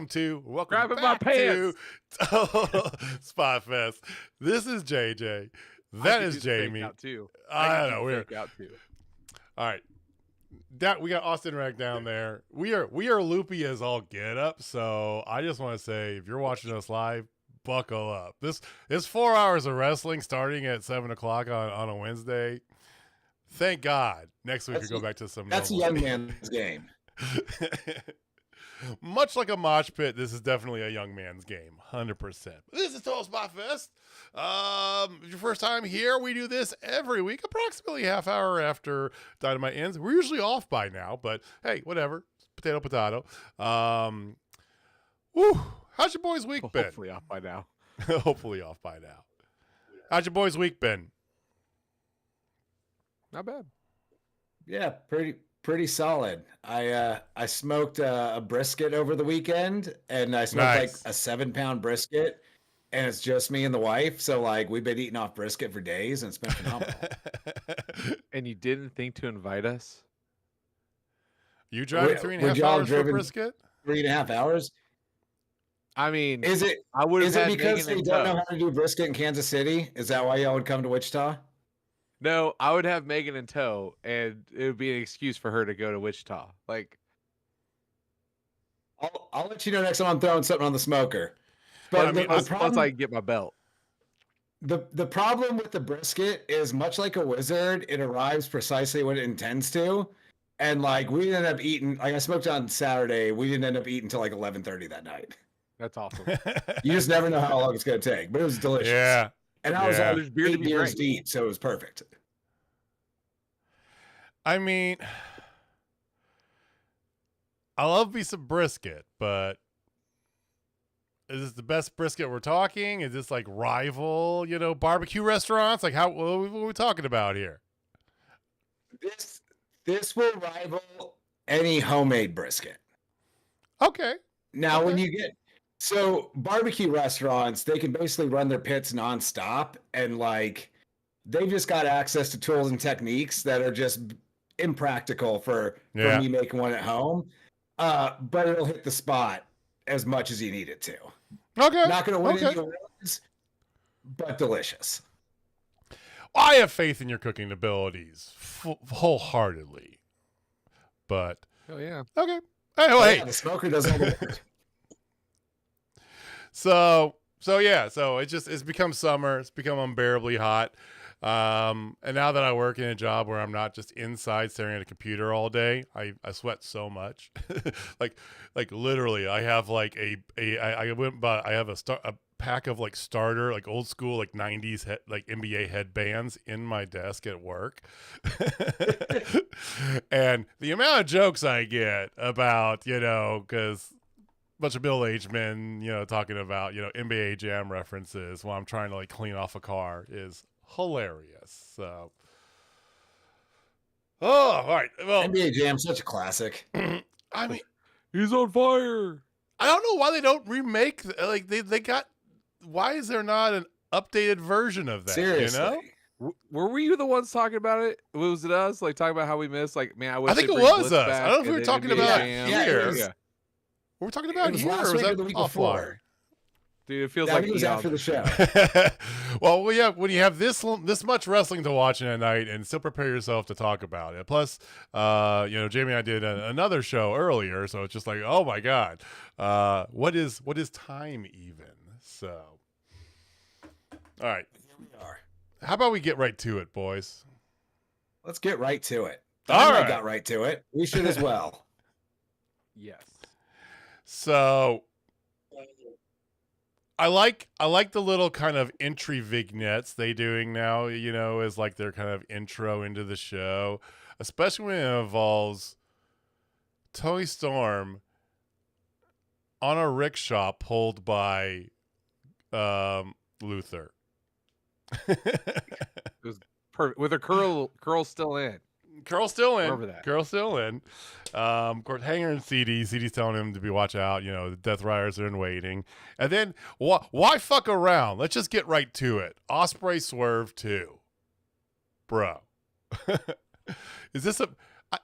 welcome Grabbing back my to pants. Spotfest. This is JJ. That is Jamie. I don't know. All right. We got Austin Rec down there. We are loopy as all get up. So I just want to say, if you're watching us live, buckle up. This is 4 hours of wrestling starting at 7:00 on a Wednesday. Thank God. Next week we go back to some. That's a young man's game. Much like a mosh pit, this is definitely a young man's game, 100%. This is Total Spotfest. Your first time here, we do this every week, approximately half hour after Dynamite ends. We're usually off by now, but hey, whatever. Potato, potato. How's your boys' week been? Hopefully off by now. Hopefully off by now. How's your boys' week been? Not bad. Yeah, pretty solid. I smoked a brisket over the weekend, and I smoked like a 7-pound brisket, and it's just me and the wife. So like we've been eating off brisket for days, and it's been phenomenal. And you didn't think to invite us? You driving 3.5 hours for brisket? 3.5 hours. I mean, is it because they don't know how to do brisket in Kansas City? Is that why y'all would come to Wichita? No, I would have Megan in tow, and it would be an excuse for her to go to Wichita. Like, I'll let you know next time I'm throwing something on the smoker. But once I get my belt. The problem with the brisket is, much like a wizard, it arrives precisely when it intends to. And like we ended up eating, like I smoked on Saturday, we didn't end up eating until like 11:30 that night. That's awesome. You just never know how long it's going to take, but it was delicious. Yeah. And I was on 8 beers deep, so it was perfect. I mean, I love me some brisket, but is this the best brisket we're talking? Is this like rival, barbecue restaurants? Like what are we talking about here? This will rival any homemade brisket. Okay. Now, when you get... So barbecue restaurants, they can basically run their pits nonstop, and like they've just got access to tools and techniques that are just impractical for me making one at home. But it'll hit the spot as much as you need it to. Okay. Not going to win any awards, but delicious. I have faith in your cooking abilities wholeheartedly. But oh yeah. Okay. Hey. The smoker doesn't work. So it's become summer. It's become unbearably hot. And now that I work in a job where I'm not just inside staring at a computer all day, I sweat so much. like literally, I have like I have a pack of like starter, like old school, like 90s like NBA headbands in my desk at work. And the amount of jokes I get about, because bunch of middle-aged men, talking about, NBA Jam references while I'm trying to like clean off a car is hilarious. So, all right. Well, NBA Jam, such a classic. I mean, he's on fire. I don't know why they don't remake. Like they got. Why is there not an updated version of that? Seriously. Were we the ones talking about it? Was it us? Like talking about how we missed? Like, man, I think it was us. I don't know if we were talking about here. Yeah. Were we talking about here, or was that the week before? Dude, it feels like it was after the show. Well, yeah, when you have this much wrestling to watch in a night, and still prepare yourself to talk about it. Plus, Jamie and I did another show earlier, so it's just like, oh my God, what is time even? So, all right, here we are. How about we get right to it, boys? Let's get right to it. All right, got right to it. We should as well. Yes. So I like the little kind of entry vignettes they doing now, as like their kind of intro into the show, especially when it involves Toni Storm on a rickshaw pulled by Luther. It was perfect with her curl still in. Curl still in. Remember that. Curl still in. Of course, Hanger and CD's telling him to watch out. The Death Riders are in waiting. And then, why fuck around? Let's just get right to it. Ospreay Swerve 2. Bro. Is this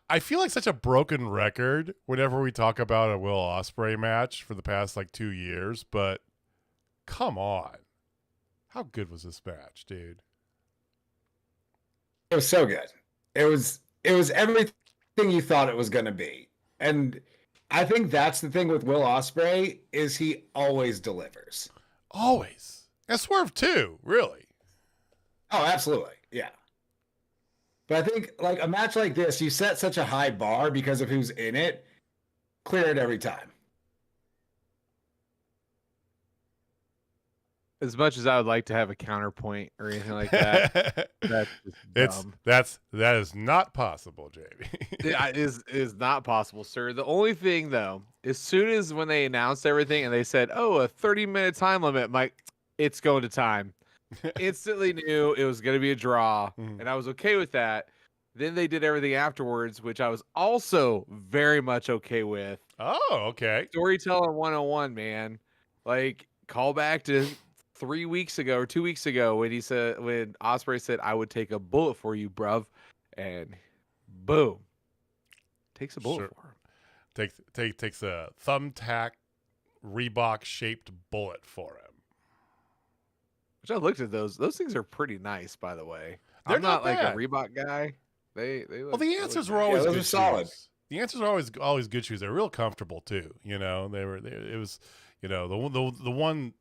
I feel like such a broken record whenever we talk about a Will Ospreay match for the past like 2 years, but come on. How good was this match, dude? It was so good. It was everything you thought it was going to be. And I think that's the thing with Will Ospreay is he always delivers. Always. And Swerve too, really. Oh, absolutely. Yeah. But I think like a match like this, you set such a high bar because of who's in it, clear it every time. As much as I would like to have a counterpoint or anything like that, that's just dumb. That is not possible, Jamie. It is not possible, sir. The only thing though, as soon as when they announced everything and they said, "Oh, a 30-minute time limit," Mike, it's going to time. Instantly knew it was going to be a draw, and I was okay with that. Then they did everything afterwards, which I was also very much okay with. Oh, okay. Storytelling 101, man. Like call back to 3 weeks ago or 2 weeks ago when Ospreay said, "I would take a bullet for you, bruv," and boom, takes a bullet for him. Takes a thumbtack Reebok shaped bullet for him. Which I looked at those. Those things are pretty nice, by the way. They're I'm not like bad. a Reebok guy. They well, the answers were always good solid. Shoes. The answers are always good shoes. They're real comfortable too. You know, it was, you know, the one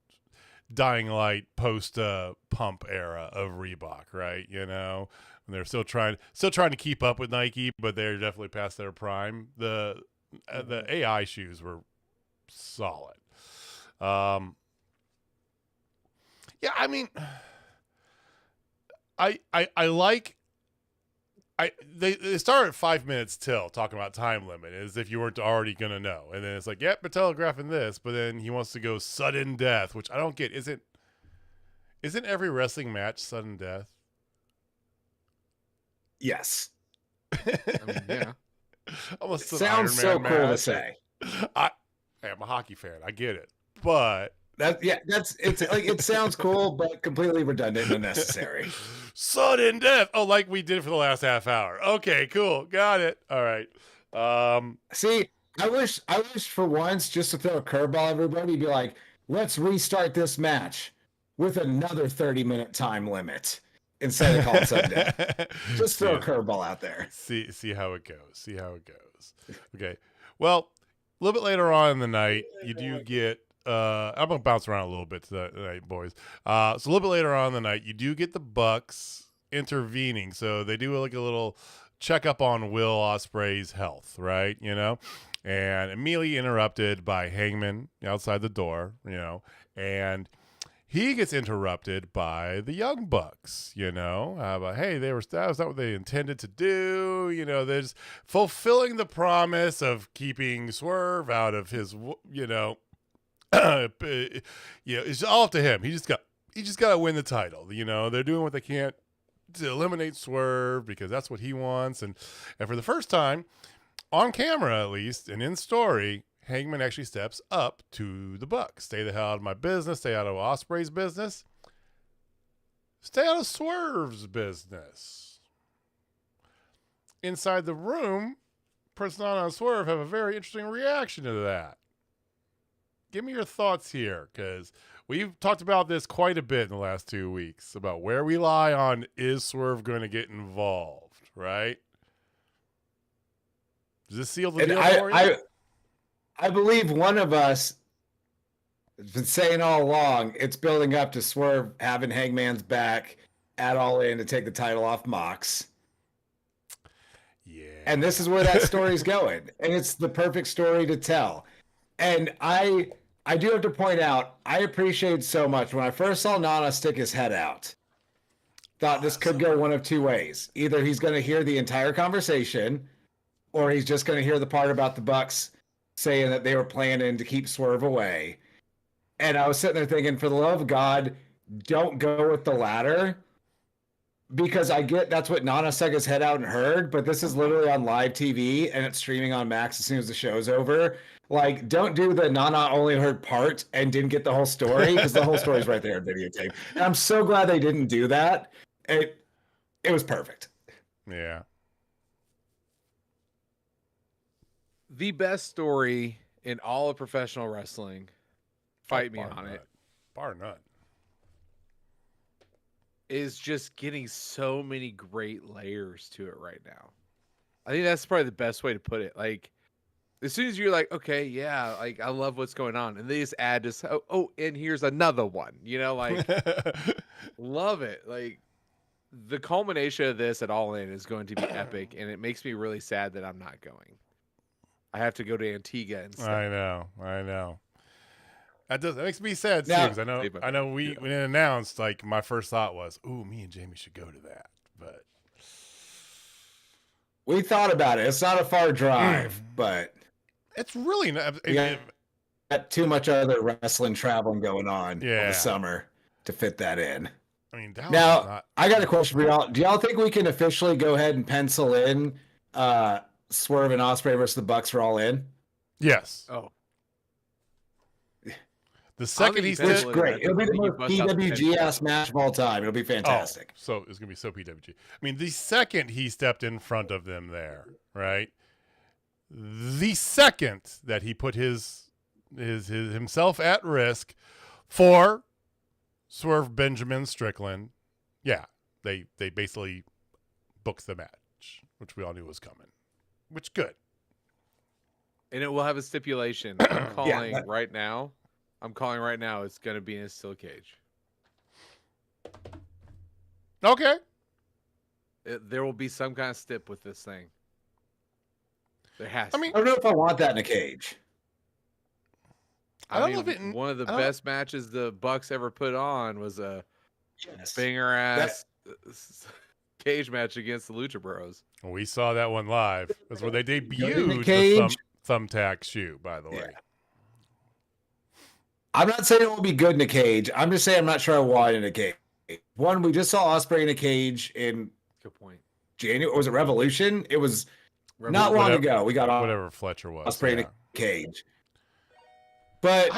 dying light post pump era of Reebok, right? You know, and they're still trying to keep up with Nike, but they're definitely past their prime. The AI shoes were solid. Yeah, I mean, they start at 5 minutes till talking about time limit as if you weren't already gonna know, and then it's like, yep, they're telegraphing this, but then he wants to go sudden death, which I don't get. Isn't every wrestling match sudden death? Yes. I mean, yeah. Almost sounds so cool to say. I'm a hockey fan. I get it, but it's like it sounds cool, but completely redundant and unnecessary. Sudden death. Oh, like we did for the last half hour. Okay, cool, got it. All right. See, I wish for once, just to throw a curveball, everybody be like, let's restart this match with another 30-minute time limit instead of calling sudden death. Just throw a curveball out there. See how it goes. Okay. Well, a little bit later on in the night, you do get. I'm gonna bounce around a little bit tonight, boys. So a little bit later on in the night, you do get the Bucks intervening. So they do like a little checkup on Will Ospreay's health, right? You know, and immediately interrupted by Hangman outside the door. You know, and he gets interrupted by the Young Bucks. You know, but hey, that was not what they intended to do. You know, they're just fulfilling the promise of keeping Swerve out of his. You know. It's all up to him. He just got to win the title. You know, they're doing what they can to eliminate Swerve because that's what he wants. And for the first time, on camera at least, and in story, Hangman actually steps up to the Bucks. Stay the hell out of my business. Stay out of Ospreay's business. Stay out of Swerve's business. Inside the room, Persona and Swerve have a very interesting reaction to that. Give me your thoughts here, because we've talked about this quite a bit in the last 2 weeks about where we lie on is Swerve going to get involved, right? Does this seal the deal for you? I believe one of us has been saying all along it's building up to Swerve having Hangman's back at All In to take the title off Mox. Yeah. And this is where that story's going. And it's the perfect story to tell. And I do have to point out, I appreciate so much when I first saw Nana stick his head out. Thought this could go one of two ways. Either he's going to hear the entire conversation, or he's just going to hear the part about the Bucks saying that they were planning to keep Swerve away. And I was sitting there thinking, for the love of God, don't go with the latter. Because I get that's what Nana stuck his head out and heard, but this is literally on live TV and it's streaming on Max as soon as the show's over. Like, don't do the Nana only heard part and didn't get the whole story, because the whole story's right there in videotape. And I'm so glad they didn't do that. It was perfect. Yeah. The best story in all of professional wrestling. Fight me on it. Bar none. Is just getting so many great layers to it right now. I think that's probably the best way to put it. Like, as soon as you're like, okay, yeah, like I love what's going on, and they just add this, and here's another one, like, love it. Like, the culmination of this at All In is going to be epic, and it makes me really sad that I'm not going. I have to go to Antigua instead. I know. That makes me sad too, because I know when it announced, like, my first thought was, ooh, me and Jamie should go to that, but we thought about it. It's not a far drive, but it's really not. Got too much other wrestling traveling going on in the summer to fit that in. I mean, I got a question for y'all. Do y'all think we can officially go ahead and pencil in Swerve and Ospreay versus the Bucks for All In? Yes. Oh. The second he's it's great. It'll be the most PWG ass match of all time. It'll be fantastic. Oh, so it's gonna be so PWG. I mean, the second he stepped in front of them there, right? The second that he put his himself at risk for Swerve Benjamin Strickland, yeah, they basically booked the match, which we all knew was coming. Which good. And it will have a stipulation. I'm calling right now. It's going to be in a steel cage. Okay. There will be some kind of stip with this thing. There has to. I don't know if I want that in a cage. I don't know if one of the best matches the Bucks ever put on was a banger ass cage match against the Lucha Bros. We saw that one live. That's where they debuted the thumbtack shoe, by the way. I'm not saying it will be good in a cage. I'm just saying I'm not sure I want it in a cage. One, we just saw Ospreay in a cage in good point. January. Was it Revolution? It was not long ago. We got whatever Fletcher was. Ospreay in a cage. But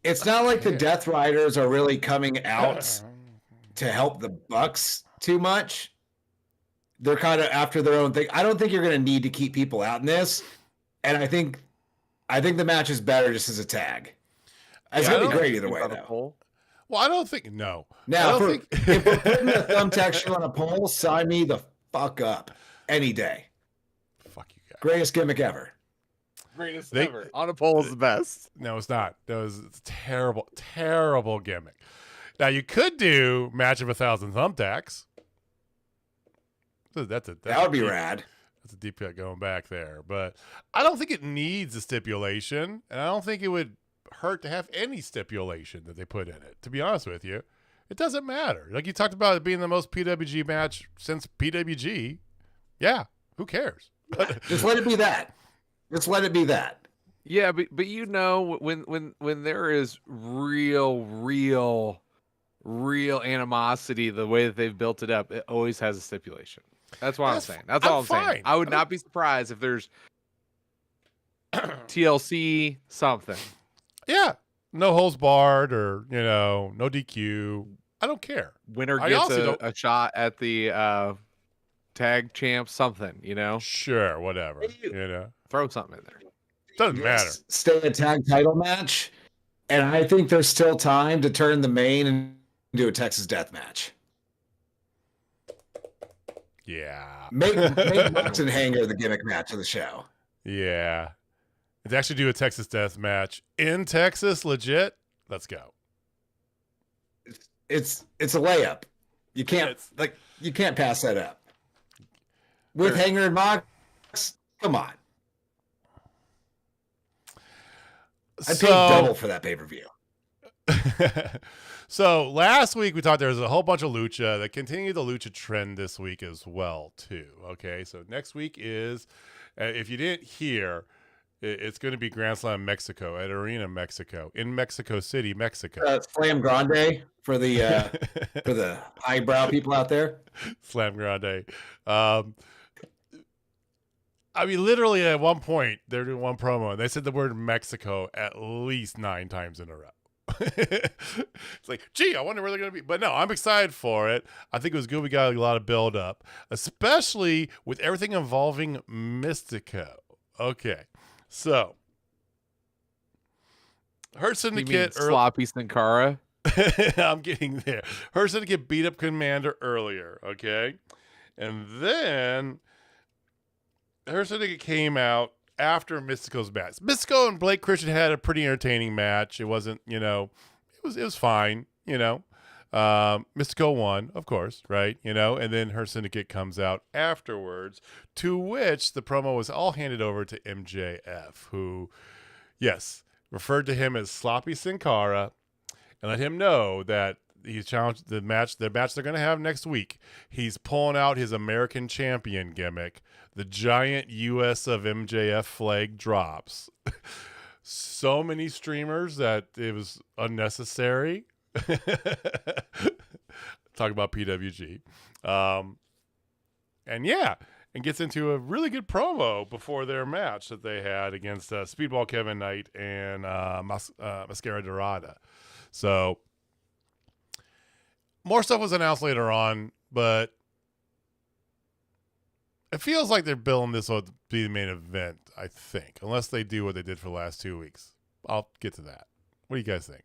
it's not like the Death Riders are really coming out to help the Bucks too much. They're kind of after their own thing. I don't think you're going to need to keep people out in this. And I think the match is better just as a tag. It's going to be great either way, though. Well, I don't think Now, if we're putting a thumbtack shoe on a pole, sign me the fuck up any day. Fuck you guys. Greatest gimmick ever. Greatest ever. On a pole is the best. No, it's not. That was a terrible, terrible gimmick. Now, you could do match of 1,000 thumbtacks. That would be rad. That's a deep cut going back there. But I don't think it needs a stipulation, and I don't think it would hurt to have any stipulation that they put in it. To be honest with you, it doesn't matter. Like you talked about it being the most PWG match since PWG. Yeah, who cares? Just let it be that. Just let it be that. Yeah, but when there is real animosity, the way that they've built it up, it always has a stipulation. That's what I'm saying. That's all I'm saying. I would not be surprised if there's TLC something. Yeah. No holds barred or, no DQ. I don't care. Winner gets a shot at the tag champ something, Sure, whatever. Throw something in there. Doesn't matter. Stay a tag title match. And I think there's still time to turn the main into a Texas death match. Yeah. Make Bucks and Hanger the gimmick match of the show. Yeah. To actually do a Texas death match in Texas, legit. Let's go. It's a layup. You can't pass that up. With Hanger and Mox, come on. I'd pay double for that pay-per-view. So last week we talked there was a whole bunch of lucha that continued the lucha trend this week as well too. Okay, so next week is, if you didn't hear, it's going to be Grand Slam Mexico at Arena Mexico in Mexico City, Mexico. Slam Grande for the for the highbrow people out there. Slam Grande. I mean, literally at one point they're doing one promo and they said the word Mexico at least 9 times in a row. It's like, gee, I wonder where they're going to be. But no, I'm excited for it. I think it was good. We got a lot of build up, especially with everything involving Mystico. Okay. So, Hurt Syndicate sloppy Sin Cara. I'm getting there. Hurt Syndicate beat up Commander earlier, okay? And then Hurt Syndicate came out after Mystico's match. Mystico and Blake Christian had a pretty entertaining match. It wasn't, it was fine, Mystico won, of course, right? And then Hurt Syndicate comes out afterwards, to which the promo was all handed over to MJF, who, yes, referred to him as Sloppy Sin Cara and let him know that he's challenged the match they're going to have next week. He's pulling out his American Champion gimmick. The giant US of MJF flag drops. So many streamers that it was unnecessary. Talk about PWG. And gets into a really good promo before their match that they had against Speedball Kevin Knight and Mascara Dorada. So more stuff was announced later on, but it feels like they're billing this will be the main event, I think, unless they do what they did for the last 2 weeks. I'll get to that. What do you guys think?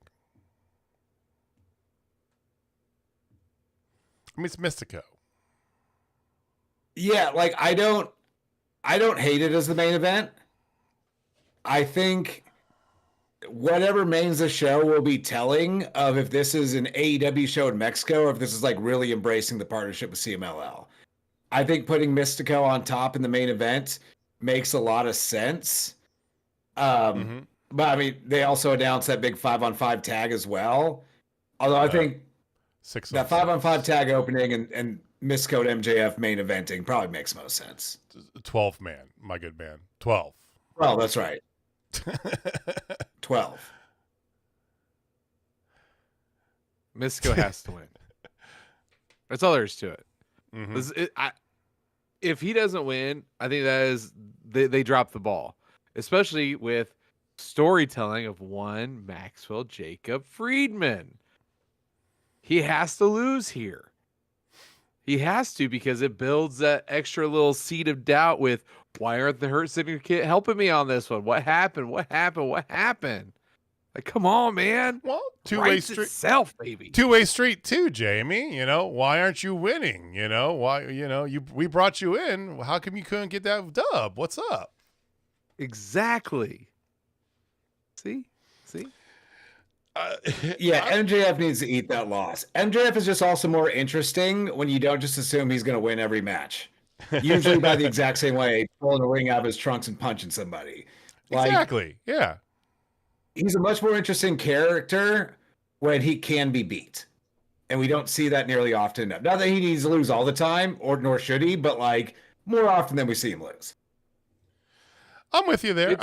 I mean, it's Mystico. Yeah, like I don't hate it as the main event. I think whatever mains the show will be telling of if this is an AEW show in Mexico or if this is like really embracing the partnership with CMLL. I think putting Mystico on top in the main event makes a lot of sense. But I mean, they also announced that big 5-on-5 tag as well. Although I think that 5-on-5 tag opening and Mystico to MJF main eventing probably makes most sense. 12 man, my good man. 12. Well, that's right. 12. Mystico has to win. That's all there is to it. If he doesn't win, I think that is they drop the ball, especially with storytelling of one Maxwell Jacob Friedman. He has to lose here. He has to, because it builds that extra little seed of doubt with, why aren't the Hurt Syndicate helping me on this one? What happened? What happened? What happened? Like, come on, man. Well, two-way street itself, baby. Two-way street too, Jamie. Why aren't you winning? Why, we brought you in. How come you couldn't get that dub? What's up? Exactly. See? MJF needs to eat that loss. MJF is just also more interesting when you don't just assume he's going to win every match. Usually by the exact same way, pulling a ring out of his trunks and punching somebody. Exactly. Yeah. He's a much more interesting character when he can be beat. And we don't see that nearly often enough. Not that he needs to lose all the time, nor should he, but more often than we see him lose. I'm with you there.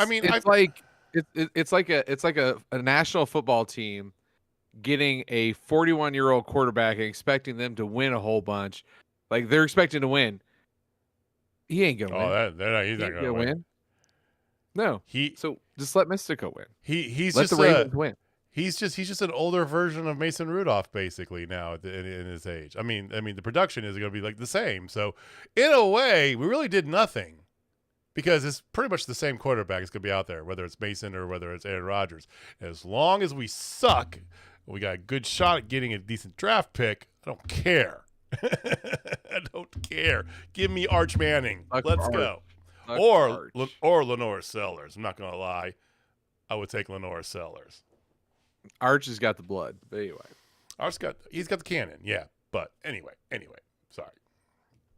It's like a national football team getting a 41-year-old quarterback and expecting them to win a whole bunch. Like, they're expecting to win. He ain't gonna win. He's not gonna win. No. So just let Mystico win. He's let just the Ravens win. He's just an older version of Mason Rudolph, basically, now in his age. I mean, the production is going to be like the same. So, in a way, we really did nothing, because it's pretty much the same quarterback is going to be out there, whether it's Mason or whether it's Aaron Rodgers. As long as we suck, we got a good shot at getting a decent draft pick. I don't care. I don't care. Give me Arch Manning. Let's go. Or Lenore Sellers. I'm not going to lie. I would take Lenore Sellers. Arch has got the blood, but anyway. He's got the cannon, yeah. But anyway, sorry.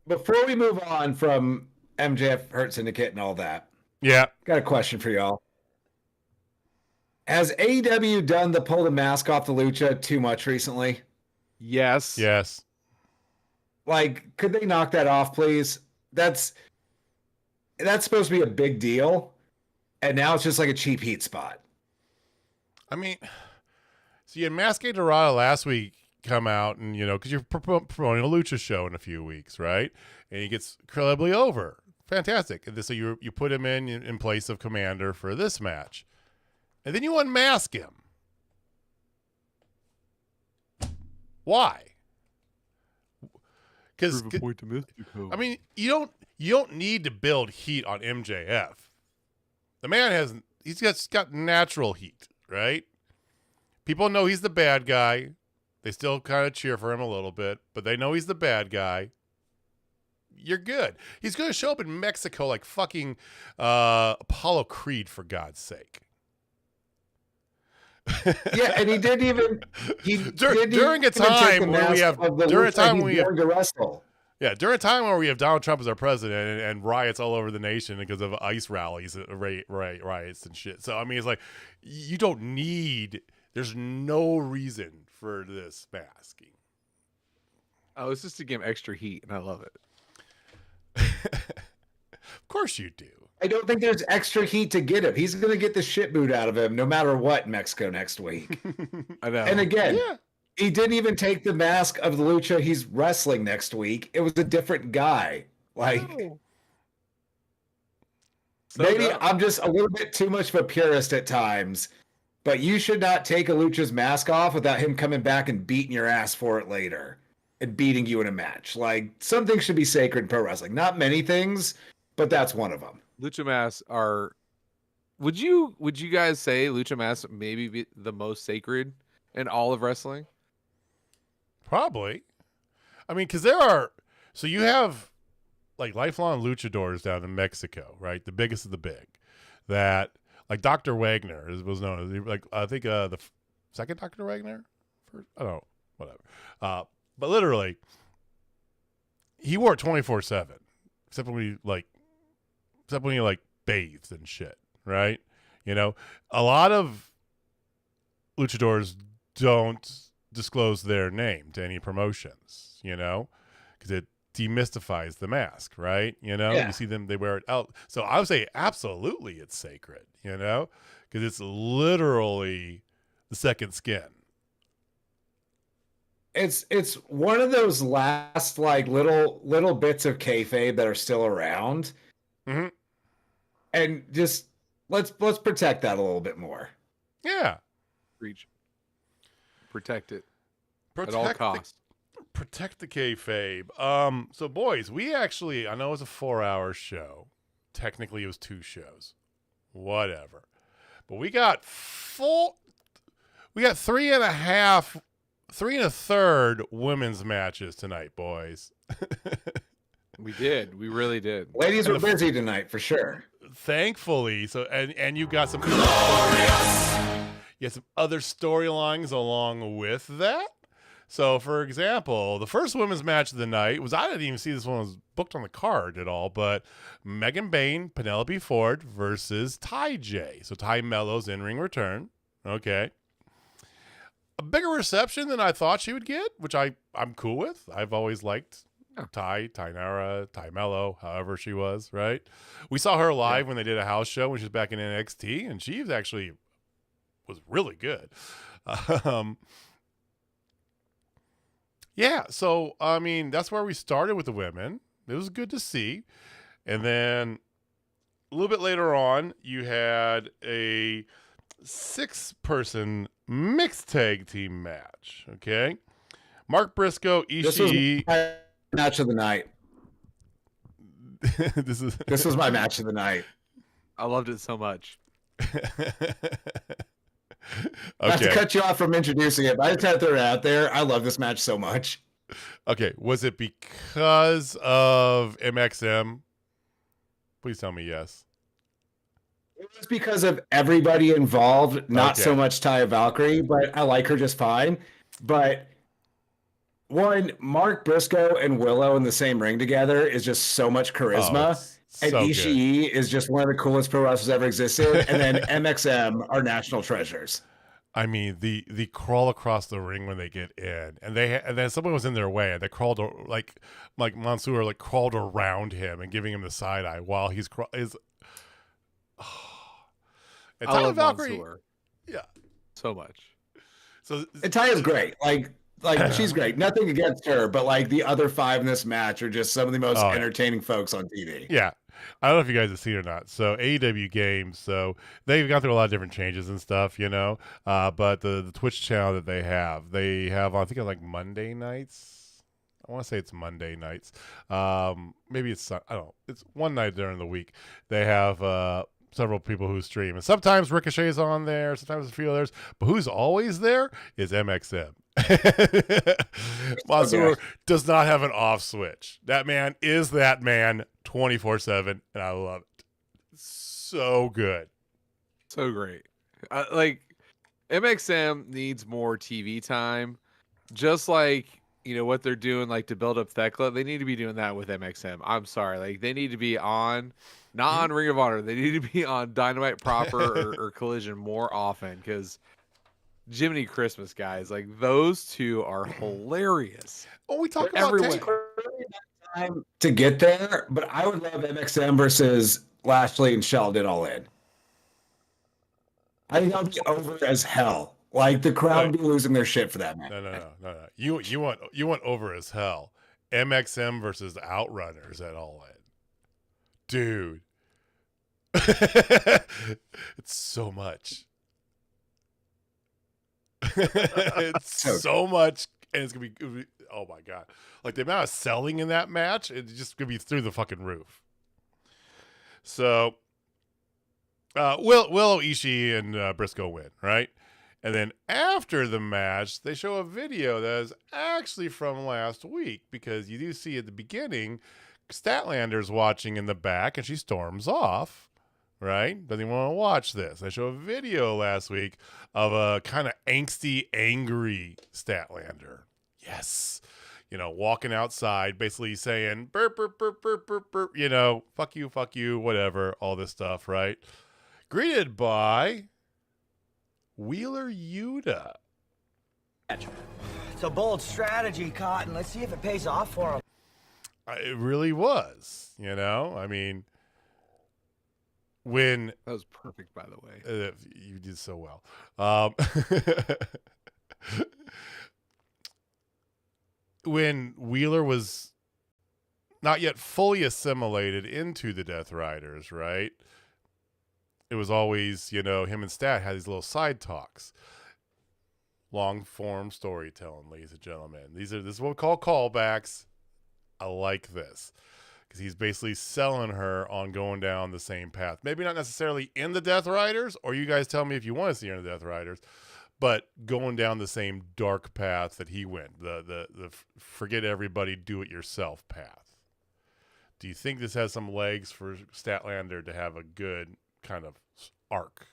Before we move on from MJF Hurt Syndicate and all that, yeah, got a question for y'all. Has AEW done the pull the mask off the lucha too much recently? Yes. Could they knock that off, please? That's supposed to be a big deal, and now it's just like a cheap heat spot. I mean, so you had Masque Dorada last week come out, and because you're promoting a lucha show in a few weeks, right? And he gets incredibly over. Fantastic. And so you put him in place of Commander for this match, and then you unmask him. Why? Because I mean, you don't need to build heat on MJF. The man he's just got natural heat, right? People know he's the bad guy. They still kind of cheer for him a little bit, but they know he's the bad guy. You're good. He's going to show up in Mexico like fucking Apollo Creed, for God's sake. Yeah, and he didn't even during a time when we have wrestle. Yeah, during a time where we have Donald Trump as our president and riots all over the nation because of ICE rallies, riots and shit. So I mean, it's like you don't need. There's no reason for this masking. Oh, it's just to give him extra heat, and I love it. Of course you do. I don't think there's extra heat to get him. He's going to get the shit boot out of him no matter what in Mexico next week. I know. And again, he didn't even take the mask of the lucha he's wrestling next week. It was a different guy. Like, maybe I'm just a little bit too much of a purist at times, but you should not take a lucha's mask off without him coming back and beating your ass for it later and beating you in a match. Like, some things should be sacred in pro wrestling. Not many things, but that's one of them. Lucha masks are. Would you guys say lucha masks maybe be the most sacred in all of wrestling? Probably. I mean, because there are. So you have like lifelong luchadors down in Mexico, right? The biggest of the big. That like Dr. Wagner was known as like I think the second Dr. Wagner. First, I don't know, whatever. But literally, he wore it 24/7, except when he like bathed and shit, right? You know, a lot of luchadors don't disclose their name to any promotions, you know, because it demystifies the mask, right? You know, you see them, they wear it out. So I would say absolutely it's sacred, you know, because it's literally the second skin. It's one of those last like little bits of kayfabe that are still around. Mm-hmm. And just let's protect that a little bit more. Yeah. Reach. Protect it. At all costs. Protect the kayfabe. So boys, we actually, I know it was a 4-hour show. Technically it was 2 shows. Whatever. But we got 3 1/3 women's matches tonight, boys. We did. We really did. Ladies were busy tonight for sure. Thankfully. So and you got some some other storylines along with that. So for example, the first women's match of the night was, I didn't even see this one was booked on the card at all, but Megan Bayne, Penelope Ford versus Ty J. So Ty Mello's in-ring return. Okay. A bigger reception than I thought she would get, which I'm cool with. I've always liked Tainara, Ty Mello, however she was, right? We saw her live when they did a house show when she was back in NXT, and she was really good. So, I mean, that's where we started with the women. It was good to see. And then a little bit later on, you had a 6-person mixed tag team match, okay? Mark Briscoe, Ishii. This was my match of the night. This was my match of the night. I loved it so much. Not to cut you off from introducing it, but I just had to throw it out there. I love this match so much. Okay, was it because of MXM? Please tell me yes. It was because of everybody involved, not so much Taya Valkyrie, but I like her just fine. But one, Mark Briscoe and Willow in the same ring together is just so much charisma. And so Ishii is just one of the coolest pro wrestlers ever existed. And then MXM are national treasures. I mean, the crawl across the ring when they get in, and then someone was in their way, and they crawled like Mansoor crawled around him and giving him the side eye while he's and I love Mansoor. Yeah, so much. So and Taya's great. Like she's great. Nothing against her, but like the other 5 in this match are just some of the most entertaining folks on TV. Yeah. I don't know if you guys have seen it or not. So AEW Games, so they've gone through a lot of different changes and stuff, you know. But the Twitch channel that they have I think like Monday nights. I want to say it's Monday nights. Maybe it's I don't know. It's one night during the week. They have several people who stream. And sometimes Ricochet's on there, sometimes a few others. But who's always there is MXM. Mansoor does not have an off switch. That man is that man 24/7, and I love it. So good. So great. Like, MXM needs more TV time. Just like, you know, what they're doing, like, to build up Thekla, they need to be doing that with MXM. I'm sorry. Like, they need to be on, not on Ring of Honor. They need to be on Dynamite proper or Collision more often, because Jiminy Christmas, guys, like, those two are hilarious. Oh, we talk about time to get there, but I would love MXM versus Lashley and Sheldon all in. I think that would be over as hell. Like, the crowd would be losing their shit for that match. No. You want over as hell. MXM versus Outrunners at All In. Dude. It's so much. It's so much, and it's gonna be, oh my god, like the amount of selling in that match, it's just gonna be through the fucking roof. So Willow, Ishii, and Briscoe win, right? And then after the match, they show a video that is actually from last week, because you do see at the beginning Statlander's watching in the back and she storms off. Right? Doesn't even want to watch this. I showed a video last week of a kind of angsty, angry Statlander. Yes. You know, walking outside, basically saying, burp, burp, burp, burp, burp, burp, you know, fuck you, whatever, all this stuff, right? Greeted by Wheeler Yuta. It's a bold strategy, Cotton. Let's see if it pays off for him. It really was, you know? I mean, when that was perfect, by the way. You did so well. When Wheeler was not yet fully assimilated into the Death Riders, right? It was always, you know, him and Stat had these little side talks. Long form storytelling, ladies and gentlemen. This is what we call callbacks. I like this, because he's basically selling her on going down the same path. Maybe not necessarily in the Death Riders, or you guys tell me if you want to see her in the Death Riders, but going down the same dark path that he went, the forget everybody, do it yourself path. Do you think this has some legs for Statlander to have a good kind of arc?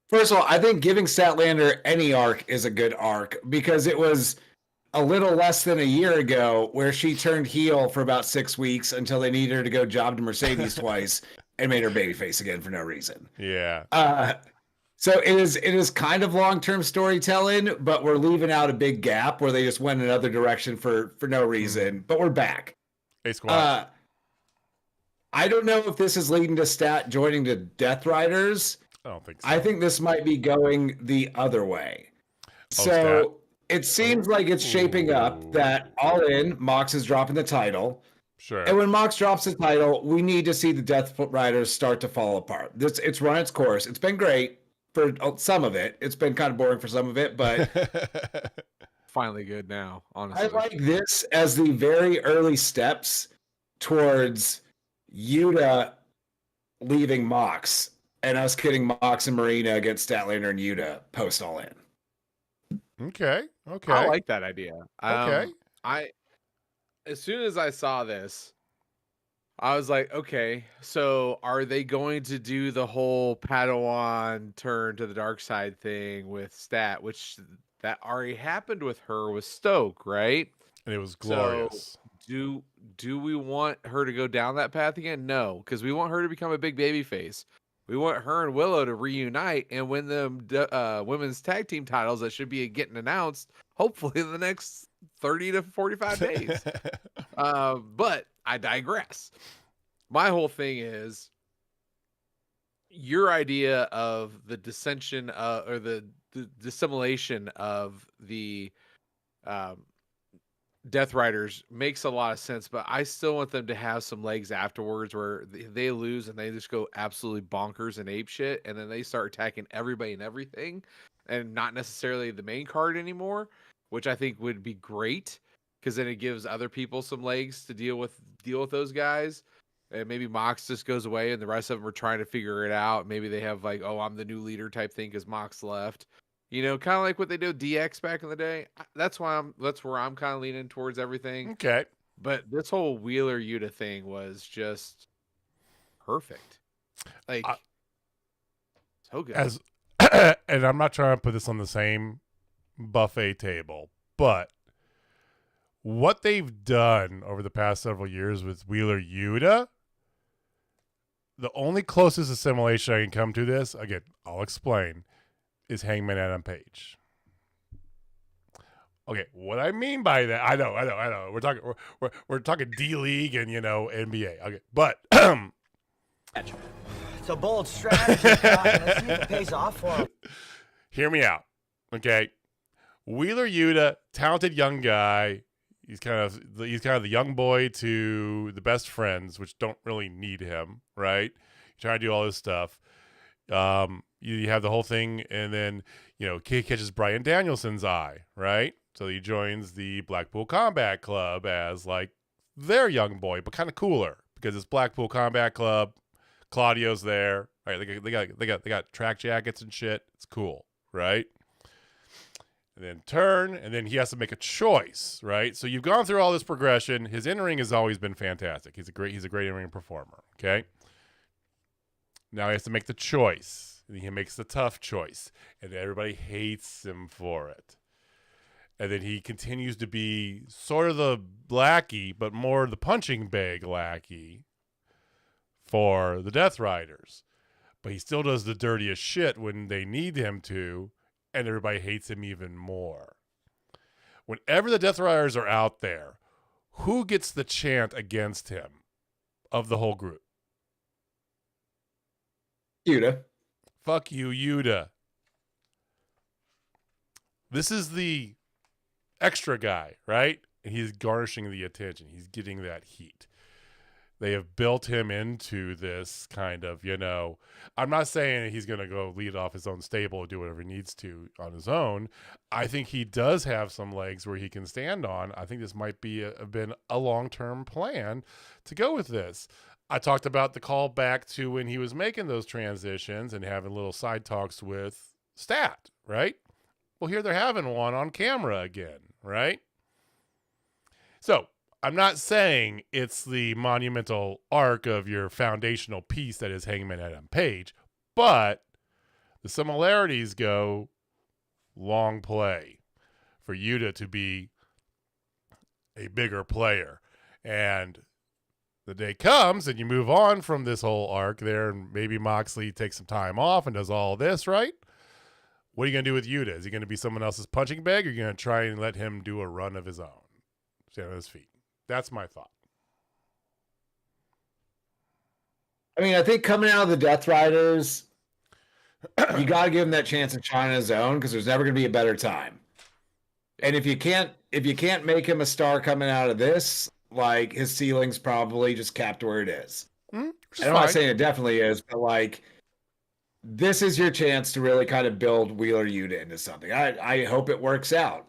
First of all, I think giving Statlander any arc is a good arc, because it was a little less than a year ago where she turned heel for about 6 weeks until they needed her to go job to Mercedes twice and made her babyface again for no reason. Yeah. So it is kind of long-term storytelling, but we're leaving out a big gap where they just went another direction for no reason. But we're back. Hey, Squad. I don't know if this is leading to Stat joining the Death Riders. I don't think so. I think this might be going the other way. Stat. It seems like it's shaping up that All In, Mox is dropping the title. Sure. And when Mox drops the title, we need to see the Death Riders start to fall apart. It's run its course. It's been great for some of it. It's been kind of boring for some of it, but finally good now, honestly. I like this as the very early steps towards Yuta leaving Mox and us getting Mox and Marina against Statlander and Yuta post All In. Okay. I like that idea. Okay. As soon as I saw this, I was like, okay, so are they going to do the whole Padawan turn to the dark side thing with Stat, which that already happened with her with Stoke, right? And it was glorious. So do we want her to go down that path again? No, because we want her to become a big baby face. We want her and Willow to reunite and win the women's tag team titles that should be getting announced, hopefully in the next 30 to 45 days. But I digress. My whole thing is your idea of the dissension or the dissimulation of the Death Riders makes a lot of sense, but I still want them to have some legs afterwards where they lose and they just go absolutely bonkers and ape shit, and then they start attacking everybody and everything, and not necessarily the main card anymore, which I think would be great, because then it gives other people some legs to deal with those guys. And maybe Mox just goes away and the rest of them are trying to figure it out. Maybe they have like, oh, I'm the new leader type thing because Mox left. You know, kind of like what they did with DX back in the day. That's where I'm kind of leaning towards everything. Okay. But this whole Wheeler Yuta thing was just perfect. Like, so good. And I'm not trying to put this on the same buffet table, but what they've done over the past several years with Wheeler Yuta, the only closest assimilation I can come to this, again, I'll explain, is Hangman Adam Page. Okay, what I mean by that, I know. We're talking D League and NBA. Okay, but It's a bold strategy, Cotton. Let's see if it pays off for him. Hear me out, okay? Wheeler Yuta, talented young guy. He's kind of the young boy to the best friends, which don't really need him, right? You're trying to do all this stuff. You have the whole thing, and then he catches Bryan Danielson's eye, right? So he joins the Blackpool Combat Club as like their young boy, but kind of cooler because it's Blackpool Combat Club. Claudio's there, right? They got track jackets and shit. It's cool, right? And then turn, and then he has to make a choice, right? So you've gone through all this progression. His in-ring has always been fantastic. He's a great in-ring performer, okay? Now he has to make the choice. And he makes the tough choice, and everybody hates him for it. And then he continues to be sort of the lackey, but more the punching bag lackey for the Death Riders. But he still does the dirtiest shit when they need him to, and everybody hates him even more. Whenever the Death Riders are out there, who gets the chant against him of the whole group? Yuta. Fuck you, Yuta. This is the extra guy, right? And he's garnishing the attention. He's getting that heat. They have built him into this kind of, I'm not saying he's going to go lead off his own stable and do whatever he needs to on his own. I think he does have some legs where he can stand on. I think this might be been a long-term plan to go with this. I talked about the call back to when he was making those transitions and having little side talks with Stat, right? Well, here they're having one on camera again, right? So I'm not saying it's the monumental arc of your foundational piece that is Hangman Adam Page, but the similarities go long play for Yuta to be a bigger player. And the day comes and you move on from this whole arc there, and maybe Moxley takes some time off and does all this, right? What are you going to do with Yuta? Is he going to be someone else's punching bag, or are you going to try and let him do a run of his own? Stand on his feet. That's my thought. I mean, I think coming out of the Death Riders, you got to give him that chance in China's own because there's never going to be a better time. And if you can't make him a star coming out of this, like his ceiling's probably just capped where it is. And I'm not saying it definitely is, but like this is your chance to really kind of build Wheeler Yuta into something. I hope it works out.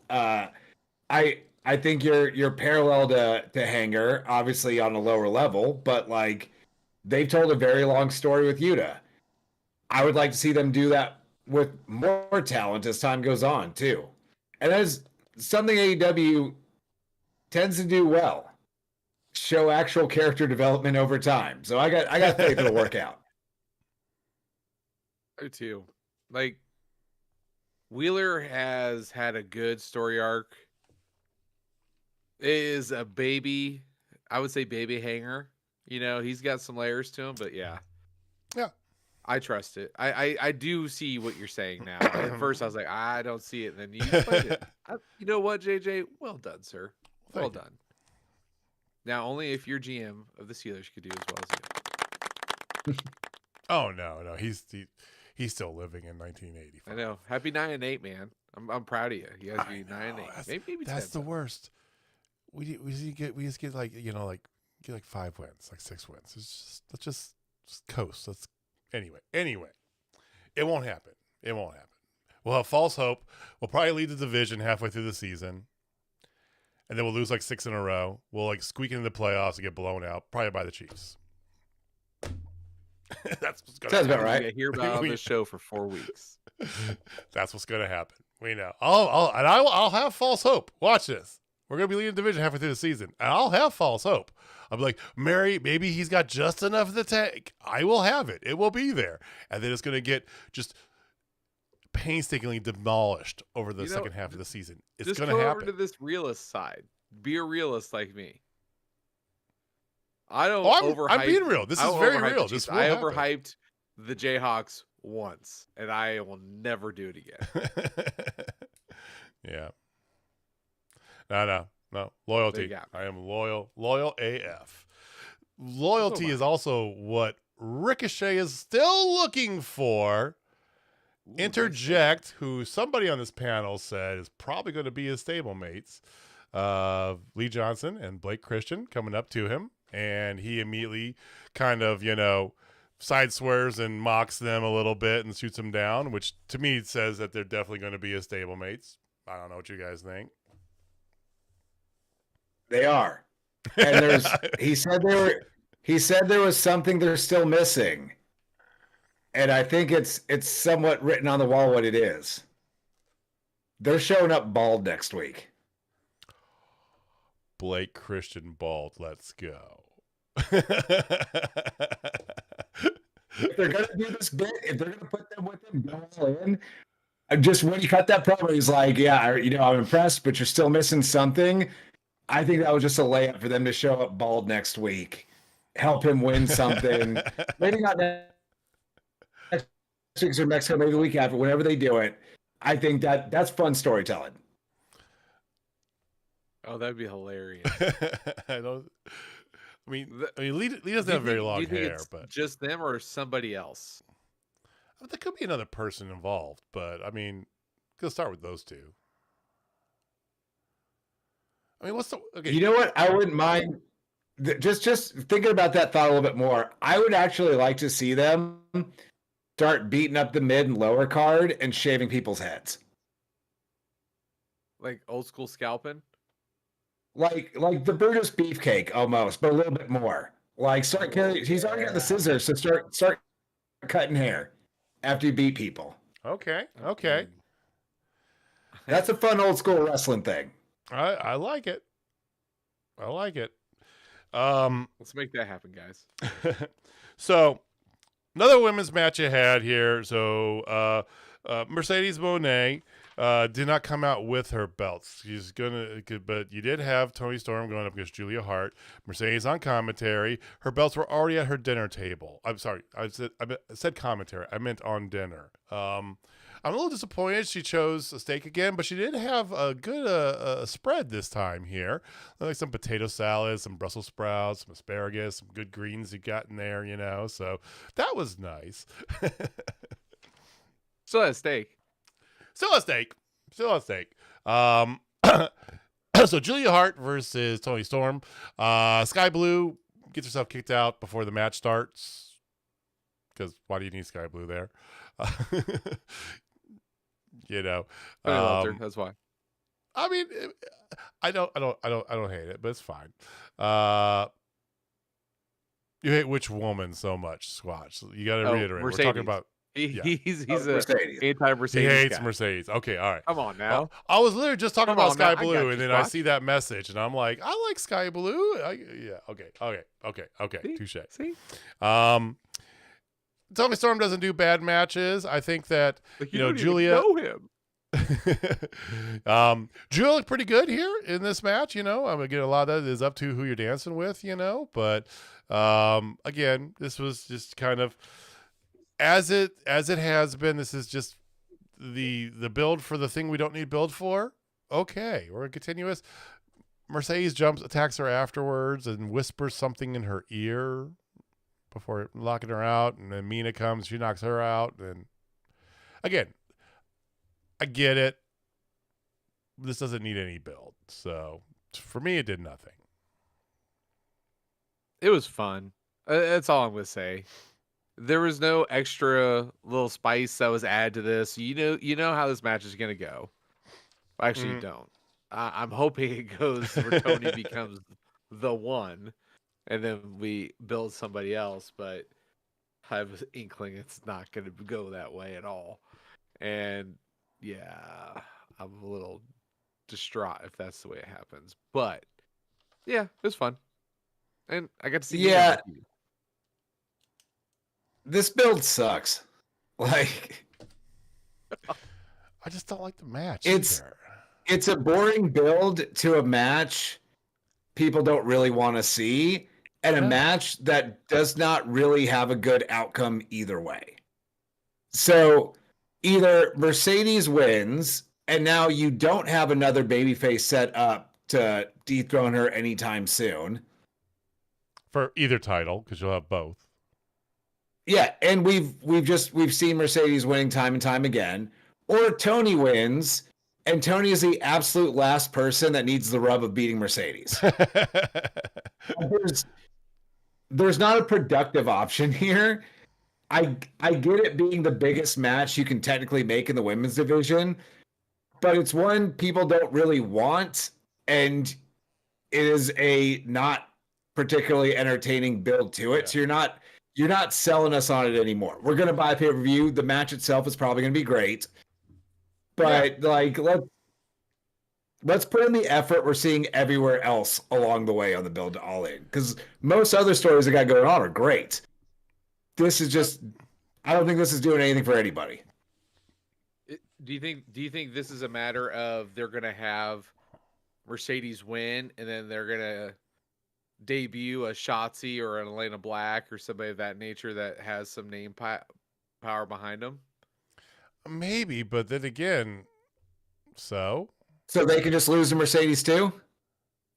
I think you're parallel to Hanger, obviously on a lower level, but like they've told a very long story with Yuta. I would like to see them do that with more talent as time goes on too. And that is something AEW tends to do well. Show actual character development over time. So I got faith it'll work out. I too. Like Wheeler has had a good story arc. It is a baby, I would say baby Hanger. He's got some layers to him, but yeah. Yeah. I trust it. I do see what you're saying now. At first, I was like, I don't see it. And then you explained it. You know what, JJ? Well done, sir. Well done. Now, only if you're GM of the Steelers could do as well as you. Oh no, he's still living in 1985. I know. Happy 9-8, man. I'm proud of you. You guys be 9-8. Maybe that's 10, the worst. We just get like 5 wins, like 6 wins. Let's just coast. Anyway. It won't happen. We'll have false hope. We'll probably lead the division halfway through the season. And then we'll lose like 6 in a row. We'll like squeak into the playoffs and get blown out, probably by the Chiefs. That's what's going to happen. Sounds about right. I hear about on this show for 4 weeks. That's what's going to happen. We know. I'll have false hope. Watch this. We're going to be leading division halfway through the season, and I'll have false hope. I'm like, Mary, maybe he's got just enough of the tank. I will have it. It will be there. And then it's going to get just painstakingly demolished over the second half of the season. It's going to happen. Just go over to this realist side. Be a realist like me. I don't I'm being real. This is very real. I overhyped the Jayhawks once, and I will never do it again. Yeah. No. Loyalty. I am loyal AF. Loyalty is also what Ricochet is still looking for. Interject, who somebody on this panel said is probably going to be his stablemates. Lee Johnson and Blake Christian coming up to him, and he immediately kind of, side swears and mocks them a little bit and shoots them down, which to me says that they're definitely going to be his stablemates. I don't know what you guys think. They are. And he said there was something they're still missing. And I think it's somewhat written on the wall what it is. They're showing up bald next week. Blake Christian bald. Let's go. If they're going to do this bit, if they're going to put them with him, go all in. Just when he cut that promo, he's like, yeah, I'm impressed, but you're still missing something. I think that was just a layup for them to show up bald next week, help him win something. Maybe not next week or Mexico, maybe the week after, whenever they do it. I think that's fun storytelling. Oh, that'd be hilarious. Lee doesn't have very long hair, but just them or somebody else. There could be another person involved, but go start with those two. What's the okay? You know what? I wouldn't mind just thinking about that thought a little bit more. I would actually like to see them start beating up the mid and lower card and shaving people's heads. Like old school scalping? Like the Brutus Beefcake almost, but a little bit more. Like he's already got the scissors, so start cutting hair after you beat people. Okay. That's a fun old school wrestling thing. I like it. Let's make that happen, guys. So another women's match ahead here. So Mercedes Moné did not come out with her belts. But you did have Toni Storm going up against Julia Hart. Mercedes on commentary. Her belts were already at her dinner table. I'm sorry, I said commentary. I meant on dinner. I'm a little disappointed she chose a steak again, but she did have a good spread this time here. Like some potato salad, some Brussels sprouts, some asparagus, some good greens you got in there, So that was nice. Still a steak. So Julia Hart versus Toni Storm. Sky Blue gets herself kicked out before the match starts. Because why do you need Sky Blue there? That's why. I don't hate it, but it's fine. You hate which woman so much, Squatch? You got to reiterate. Mercedes. We're talking about. He's a Mercedes. anti-Mercedes. He hates guy. Mercedes. Okay, all right. Come on now. I was literally just talking about Sky Blue, and then I Squatch. see that message, and I'm like, I like Sky Blue. Okay. Touche. See? Toni Storm doesn't do bad matches. I think that Julia know him. Julia looked pretty good here in this match. I'm gonna get a lot of that is up to who you're dancing with, but again, this was just kind of as it has been. This is just the build for the thing we don't need build for. Okay, we're continuous. Mercedes attacks her afterwards and whispers something in her ear before locking her out, and then Mina comes, she knocks her out, and again, I get it. This doesn't need any build, so for me, it did nothing. It was fun. That's all I'm gonna say. There was no extra little spice that was added to this. You know how this match is gonna go. Actually, you don't. I'm hoping it goes where Toni becomes the one, and then we build somebody else. But I have an inkling it's not going to go that way at all. And yeah, I'm a little distraught if that's the way it happens. But yeah, it was fun. And I got to see. Yeah. This build sucks. Like, I just don't like the match. It's a boring build to a match people don't really want to see, and a match that does not really have a good outcome either way. So either Mercedes wins, and now you don't have another babyface set up to dethrone her anytime soon. For either title, because you'll have both. Yeah, and we've seen Mercedes winning time and time again. Or Toni wins, and Toni is the absolute last person that needs the rub of beating Mercedes. There's not a productive option here. I get it being the biggest match you can technically make in the women's division, but it's one people don't really want, and it is a not particularly entertaining build to it. Yeah. So you're not selling us on it anymore. We're gonna buy a pay-per-view. The match itself is probably gonna be great, but like let's put in the effort we're seeing everywhere else along the way on the build to All In, because most other stories that got going on are great. This is just, I don't think this is doing anything for anybody. Do you think this is a matter of they're gonna have Mercedes win and then they're gonna debut a Shotzi or an Elena Black or somebody of that nature that has some name power behind them? Maybe, but then again, so they can just lose to Mercedes too?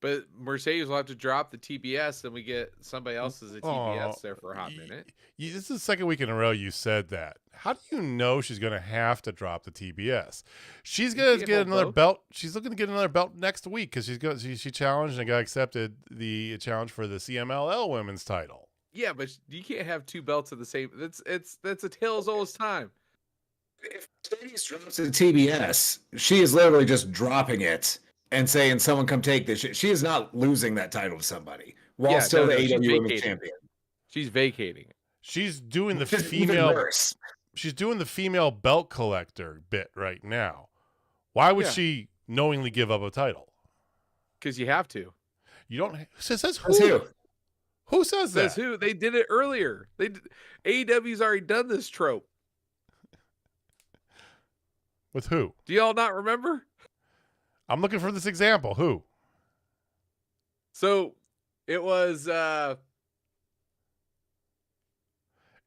But Mercedes will have to drop the TBS, and we get somebody else as a TBS there for a hot minute. This is the second week in a row you said that. How do you know she's going to have to drop the TBS? She's going to get another belt. She's looking to get another belt next week because she challenged and got accepted the challenge for the CMLL women's title. Yeah, but you can't have two belts at the same. That's a tale as old as time. If Mercedes drops the TBS, she is literally just dropping it and saying, someone come take this. She is not losing that title to somebody while still the AEW Women's Champion. She's vacating it. She's doing the female. She's doing the female belt collector bit right now. Why would she knowingly give up a title? Because you have to. You don't. Says who? Who says that? Says who? They did it earlier. AEW's already done this trope. With who? Do y'all not remember? I'm looking for this example. Who? So it was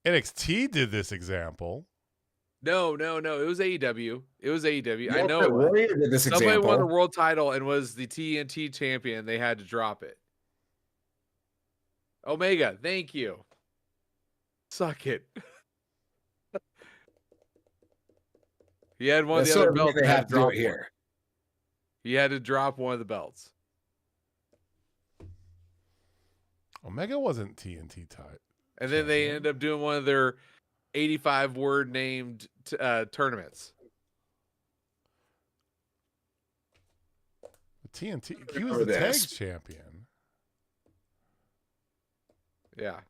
NXT did this example. No. It was AEW. I know. Warrior did this Somebody example. won the world title and was the TNT champion. They had to drop it. Omega, thank you. Suck it. He had one of the other belts. They have to do it here. He had to drop one of the belts. Omega wasn't TNT type. And then they ended up doing one of their 85-word named tournaments. TNT. He was the tag champion. Yeah.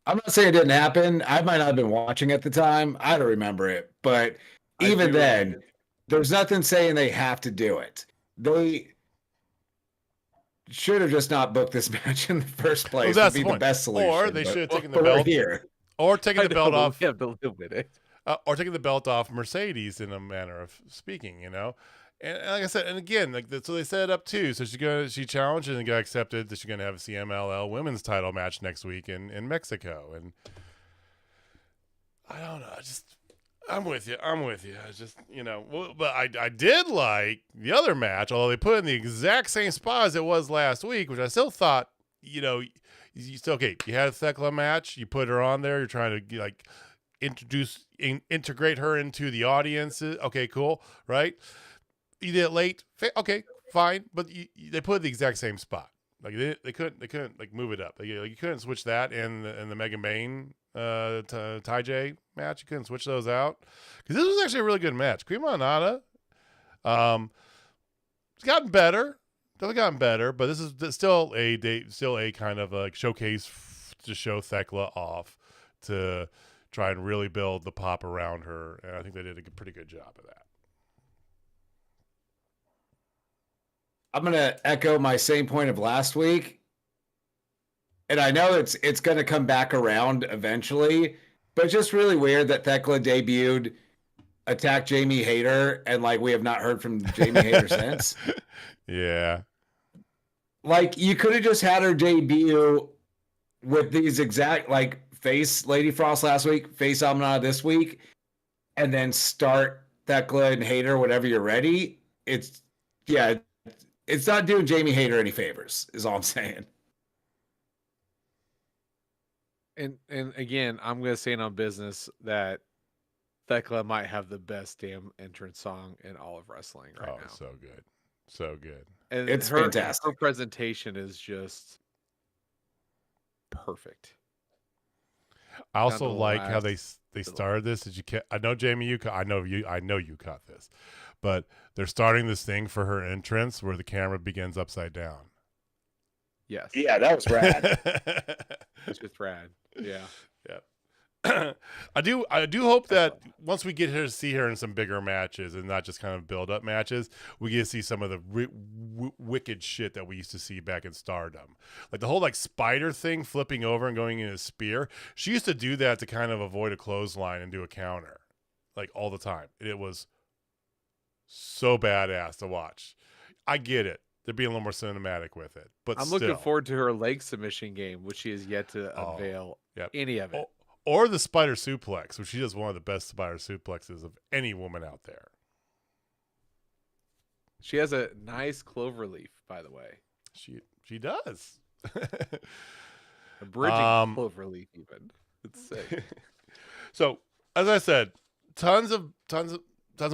I'm not saying it didn't happen. I might not have been watching at the time. I don't remember it. But even then, there's nothing saying they have to do it. They should have just not booked this match in the first place. Well, that's would be the best solution. Or they should have taken the belt here. Or taking the belt off. We have to live with it. Or taking the belt off Mercedes in a manner of speaking, you know. And like I said, and again, so they set it up too. So she challenged and got accepted that she's gonna have a CMLL women's title match next week in Mexico. And I don't know, I'm with you. I just, but I did like the other match, although they put it in the exact same spot as it was last week, which I still thought, you still, okay, you had a Thekla match, you put her on there, you're trying to integrate her into the audience. Okay, cool, right? You did it late, okay, fine, but they put it in the exact same spot. Like they couldn't like move it up. You couldn't switch that in the Mega Main Ty J match. You couldn't switch those out because this was actually a really good match. Prima Anada, it's gotten better. Definitely gotten better, but this is still a kind of a showcase to show Thekla off to try and really build the pop around her, and I think they did a pretty good job of that. I'm going to echo my same point of last week. And I know it's going to come back around eventually, but it's just really weird that Thekla debuted, attacked Jamie Hayter, and like we have not heard from Jamie Hayter since. Yeah. Like you could have just had her debut with these exact like face Lady Frost last week, face Amina this week, and then start Thekla and Hayter whenever you're ready. It's not doing Jamie Hayter any favors, is all I'm saying. And again, I'm gonna say it on business that Thekla might have the best damn entrance song in all of wrestling right now. So good. So good. And it's fantastic. Her presentation is just perfect. I also like how they started this. I know Jamie, I know you caught this, but they're starting this thing for her entrance where the camera begins upside down. Yes. Yeah, that was rad. It's just rad. Yeah. Yeah. I do hope that once we get her to see her in some bigger matches and not just kind of build up matches, we get to see some of the wicked shit that we used to see back in Stardom. Like the whole like spider thing flipping over and going in a spear. She used to do that to kind of avoid a clothesline and do a counter like all the time. It was so badass to watch. I get it. They're being a little more cinematic with it, but I'm looking forward to her leg submission game, which she has yet to unveil any of it. Or the spider suplex, which she does one of the best spider suplexes of any woman out there. She has a nice clover leaf, by the way. She does. A bridging clover leaf, even. It's sick. So, as I said, tons of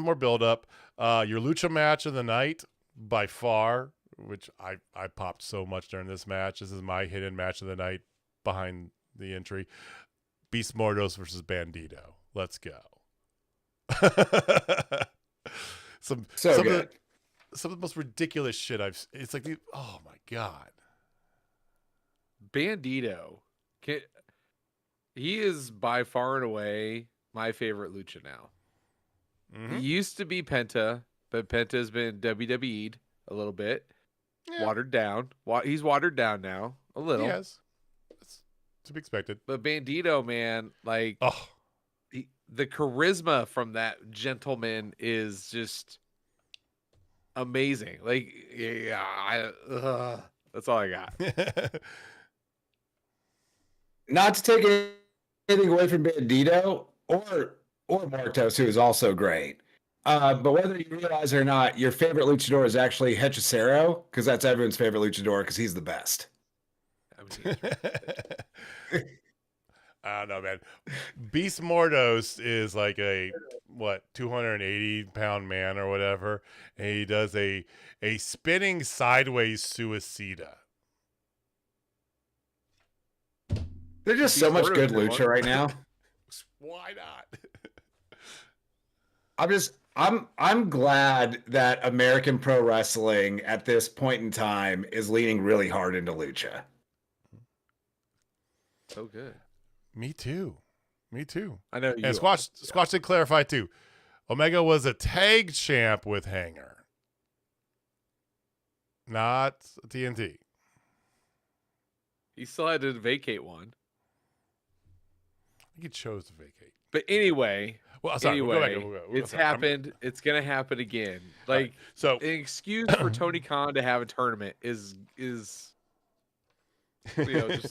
more build up. Your lucha match of the night, by far, which I popped so much during this match. This is my hidden match of the night behind the entry. Beast Mordos versus Bandito. Let's go. some of the most ridiculous shit it's like, oh my God. Bandito. He is by far and away my favorite lucha now. Mm-hmm. He used to be Penta, but Penta's been WWE'd a little bit. Yeah. Watered down. He's watered down now a little. Yes. It's to be expected. But Bandito, man, like the charisma from that gentleman is just amazing. Like, that's all I got. Not to take anything away from Bandito or Martos, who is also great. But whether you realize it or not, your favorite luchador is actually Hechicero, because that's everyone's favorite luchador because he's the best. I don't know, man. Beast Mordos is like a 280-pound man or whatever, and he does a spinning sideways suicida. There's just so much good lucha right now. Why not? I'm glad that American pro wrestling at this point in time is leaning really hard into lucha. So good. Me too. I know you. And Squatch did clarify too. Omega was a tag champ with Hanger, not TNT. He still had to vacate one. I think he chose to vacate. But anyway. Well, sorry, we'll go back. It's happened. It's gonna happen again. Like, right. So an excuse for Tony Khan to have a tournament is just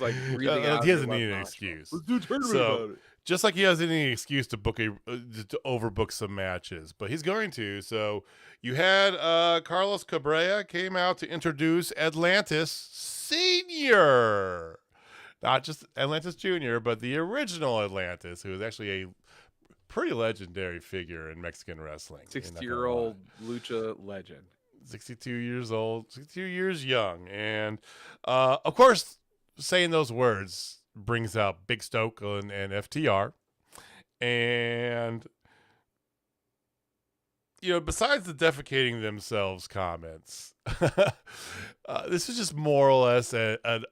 like breathing out. He doesn't need an excuse. Let's do a tournament about it. Just like he doesn't need an excuse to to overbook some matches, but he's going to. So you had Carlos Cabrera came out to introduce Atlantis Senior, not just Atlantis Junior, but the original Atlantis, who is actually a pretty legendary figure in Mexican wrestling. 60-year-old lucha legend. 62 years old, 62 years young. And, of course, saying those words brings out Big Stoke and FTR. And besides the defecating themselves comments, this is just more or less an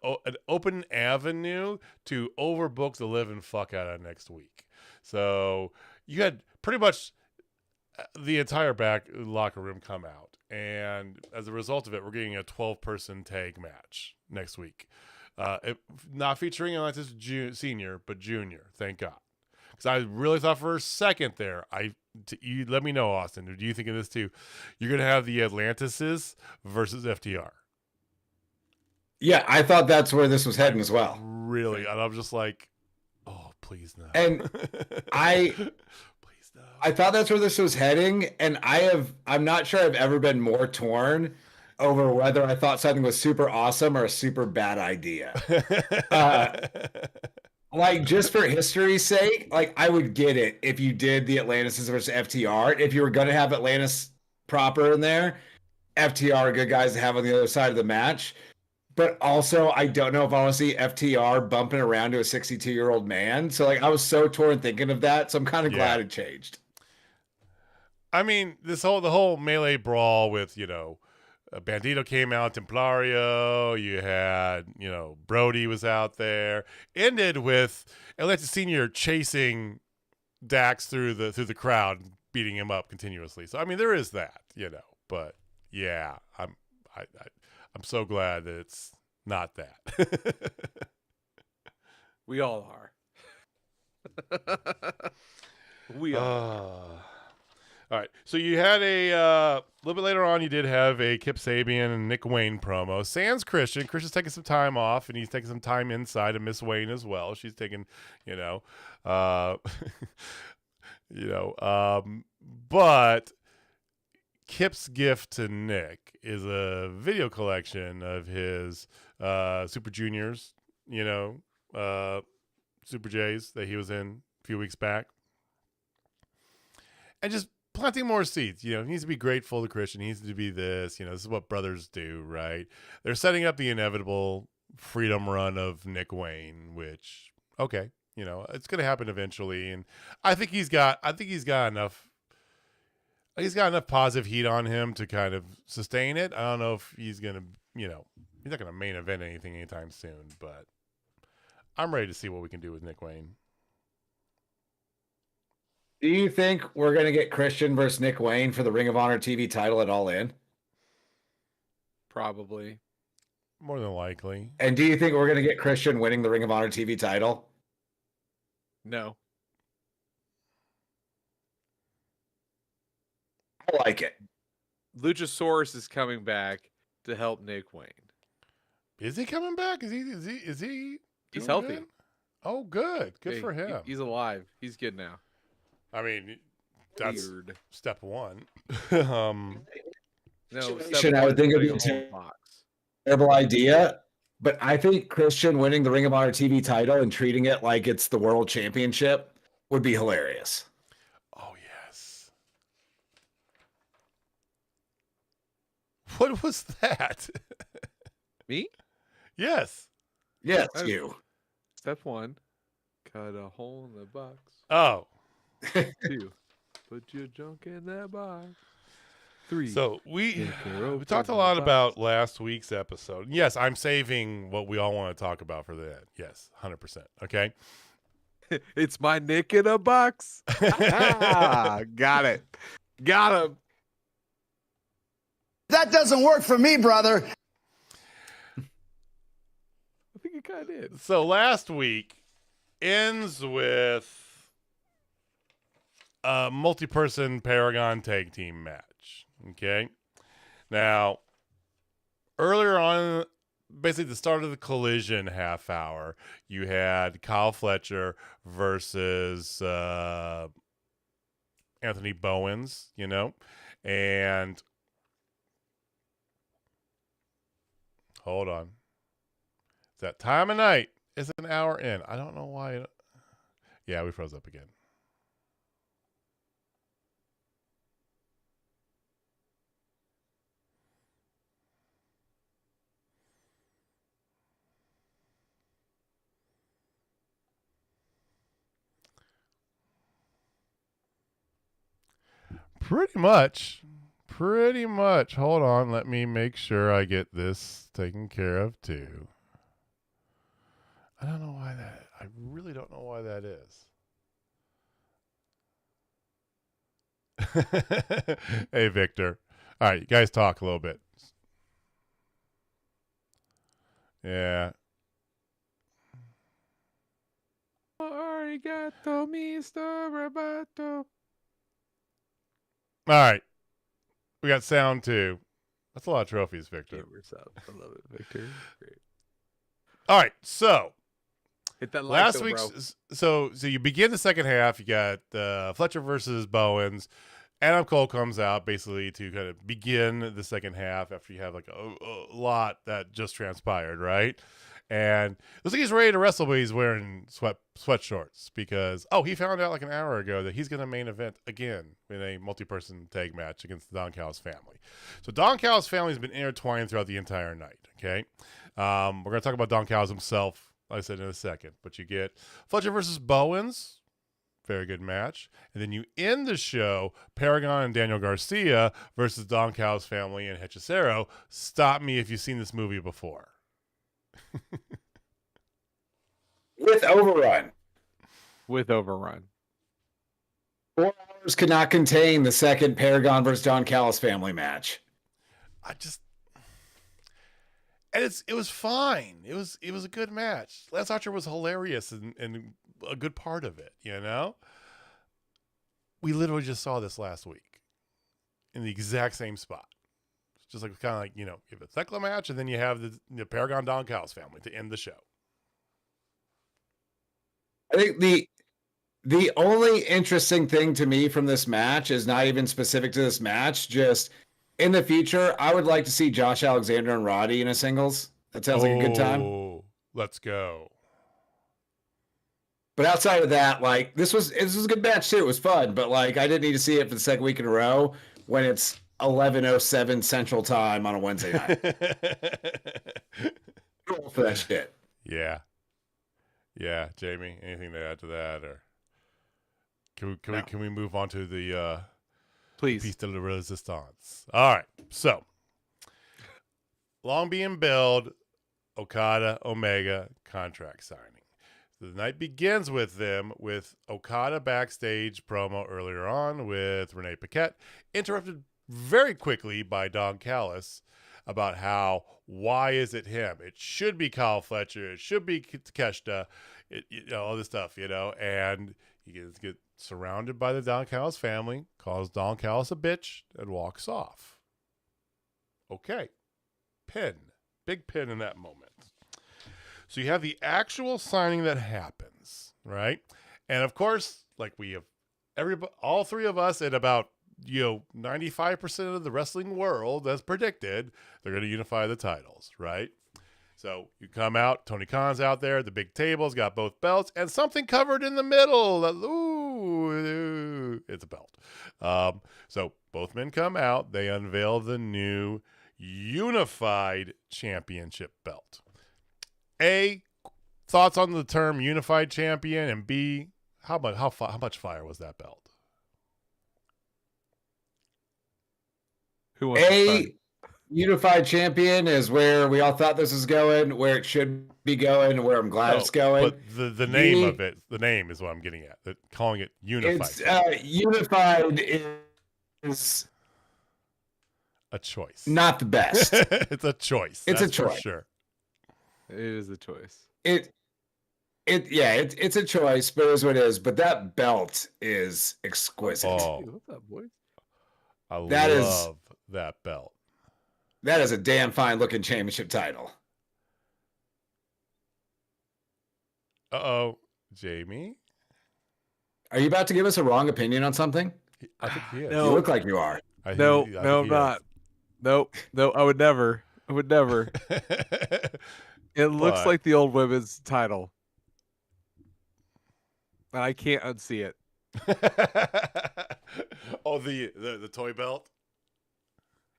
open avenue to overbook the living fuck out of next week. So you had pretty much the entire back locker room come out, and as a result of it, we're getting a 12-person tag match next week. Not featuring Atlantis Senior, but Junior. Thank God. Because I really thought for a second there, you let me know, Austin. Do you think of this too? You're gonna have the Atlantises versus FTR. Yeah, I thought that's where this was heading as well. Really, and I'm just like, oh, please no. And please no. I thought that's where this was heading, and I'm not sure I've ever been more torn over whether I thought something was super awesome or a super bad idea. Like, just for history's sake, like, I would get it if you did the Atlantis versus FTR. If you were going to have Atlantis proper in there, FTR are good guys to have on the other side of the match. But also, I don't know if I want to see FTR bumping around to a 62-year-old man. So, like, I was so torn thinking of that. So I'm kind of glad it changed. I mean, the whole melee brawl with, Bandito came out, Templario, you had, Brody was out there, ended with Atlantis Senior chasing Dax through the crowd, beating him up continuously. So I mean, there is that, but yeah, I'm so glad that it's not that. We all are. We are. All right, so you had a little bit later on. You did have a Kip Sabian and Nick Wayne promo. Sans Christian. Christian's taking some time off, and he's taking some time inside. And Miss Wayne as well. She's taking, but Kip's gift to Nick is a video collection of his Super Juniors, Super J's that he was in a few weeks back, and just planting more seeds. He needs to be grateful to Christian. He needs to be this. This is what brothers do, right? They're setting up the inevitable freedom run of Nick Wayne, which, okay, it's going to happen eventually. And I think he's got enough. He's got enough positive heat on him to kind of sustain it. I don't know if he's going to, he's not going to main event anything anytime soon, but I'm ready to see what we can do with Nick Wayne. Do you think we're going to get Christian versus Nick Wayne for the Ring of Honor TV title at All In? Probably. More than likely. And do you think we're going to get Christian winning the Ring of Honor TV title? No. I like it. Luchasaurus is coming back to help Nick Wayne. Is he coming back? Is he He's healthy. Good? Oh, good. Good for him. He's alive. He's good now. I mean, that's Weird. step one. No, I would think it would be a terrible idea, but I think Christian winning the Ring of Honor TV title and treating it like it's the World Championship would be hilarious. Oh, yes. What was that? Me? Yes. Yes, you. Step one, cut a hole in the box. Oh. 2, put your junk in that box. 3. So we talked a lot about last week's episode. Yes, I'm saving what we all want to talk about for the end. Yes, 100%. Okay. It's my Nick in a box. Got it. Got him. That doesn't work for me, brother. I think it kind of did. So last week ends with a multi-person Paragon tag team match. Okay. Now, earlier on, basically the start of the Collision half hour, you had Kyle Fletcher versus Anthony Bowens, and hold on. It's that time of night. It's an hour in. I don't know why. Yeah, we froze up again. Pretty much. Hold on. Let me make sure I get this taken care of too. I don't know why that. I really don't know why that is. Hey, Victor. All right, you guys talk a little bit. Yeah. Arigato, Mr. Roboto. All right. We got sound too. That's a lot of trophies, Victor. I love it, Victor. Great. All right, so Hit that last like, week's so you begin the second half. You got Fletcher versus Bowens. Adam Cole comes out basically to kind of begin the second half after you have like a lot that just transpired, right? And looks like he's ready to wrestle, but he's wearing sweat shorts because he found out like an hour ago that he's going to main event again in a multi-person tag match against the Don Callis family. So Don Callis family has been intertwined throughout the entire night. Okay, we're going to talk about Don Callis himself, like I said, in a second. But you get Fletcher versus Bowens, very good match, and then you end the show Paragon and Daniel Garcia versus Don Callis family and Hechicero. Stop me if you've seen this movie before. With overrun. 4 hours could not contain the second Paragon versus Don Callis family match. It was fine. It was a good match. Lance Archer was hilarious and a good part of it, you know? We literally just saw this last week in the exact same spot. Just like kind of like, you have a Thekla match, and then you have the Paragon Don Callis family to end the show. I think the only interesting thing to me from this match is not even specific to this match. Just in the future, I would like to see Josh Alexander and Roddy in a singles. That sounds like a good time. Let's go. But outside of that, like this was a good match too. It was fun, but like I didn't need to see it for the second week in a row when it's 11:07 Central Time on a Wednesday night. Roll for that shit. Yeah, Jamie. Anything to add to that, or can we move on to the please piece de la resistance? All right, so long being billed, Okada Omega contract signing. The night begins with Okada backstage promo earlier on with Renee Paquette, interrupted very quickly by Don Callis about why is it him? It should be Kyle Fletcher. It should be Takeshita. All this stuff, and he gets surrounded by the Don Callis family, calls Don Callis a bitch, and walks off. Okay. Big pin in that moment. So you have the actual signing that happens, right? And of course, like we have all three of us at about 95% of the wrestling world, as predicted, they're going to unify the titles, right? So you come out, Tony Khan's out there, the big table's got both belts, and something covered in the middle. Ooh, it's a belt. So both men come out, they unveil the new unified championship belt. A, thoughts on the term unified champion, and B, how much fire was that belt? Who wants to start? Unified champion is where we all thought this was going, where it should be going, where I'm glad it's going. But the name of it, the name is what I'm getting at. Calling it unified. Unified is a choice. Not the best. It's a choice. It's a choice. For sure. It is a choice. It's a choice, but it is what it is. But that belt is exquisite. Oh, hey, what's up, boys? I love that belt. That is a damn fine looking championship title. Uh-oh, Jamie. Are you about to give us a wrong opinion on something? I think he is. No. You look like you are. No, I'm not. Nope. No, I would never. It looks like the old women's title. And I can't unsee it. Oh, the toy belt?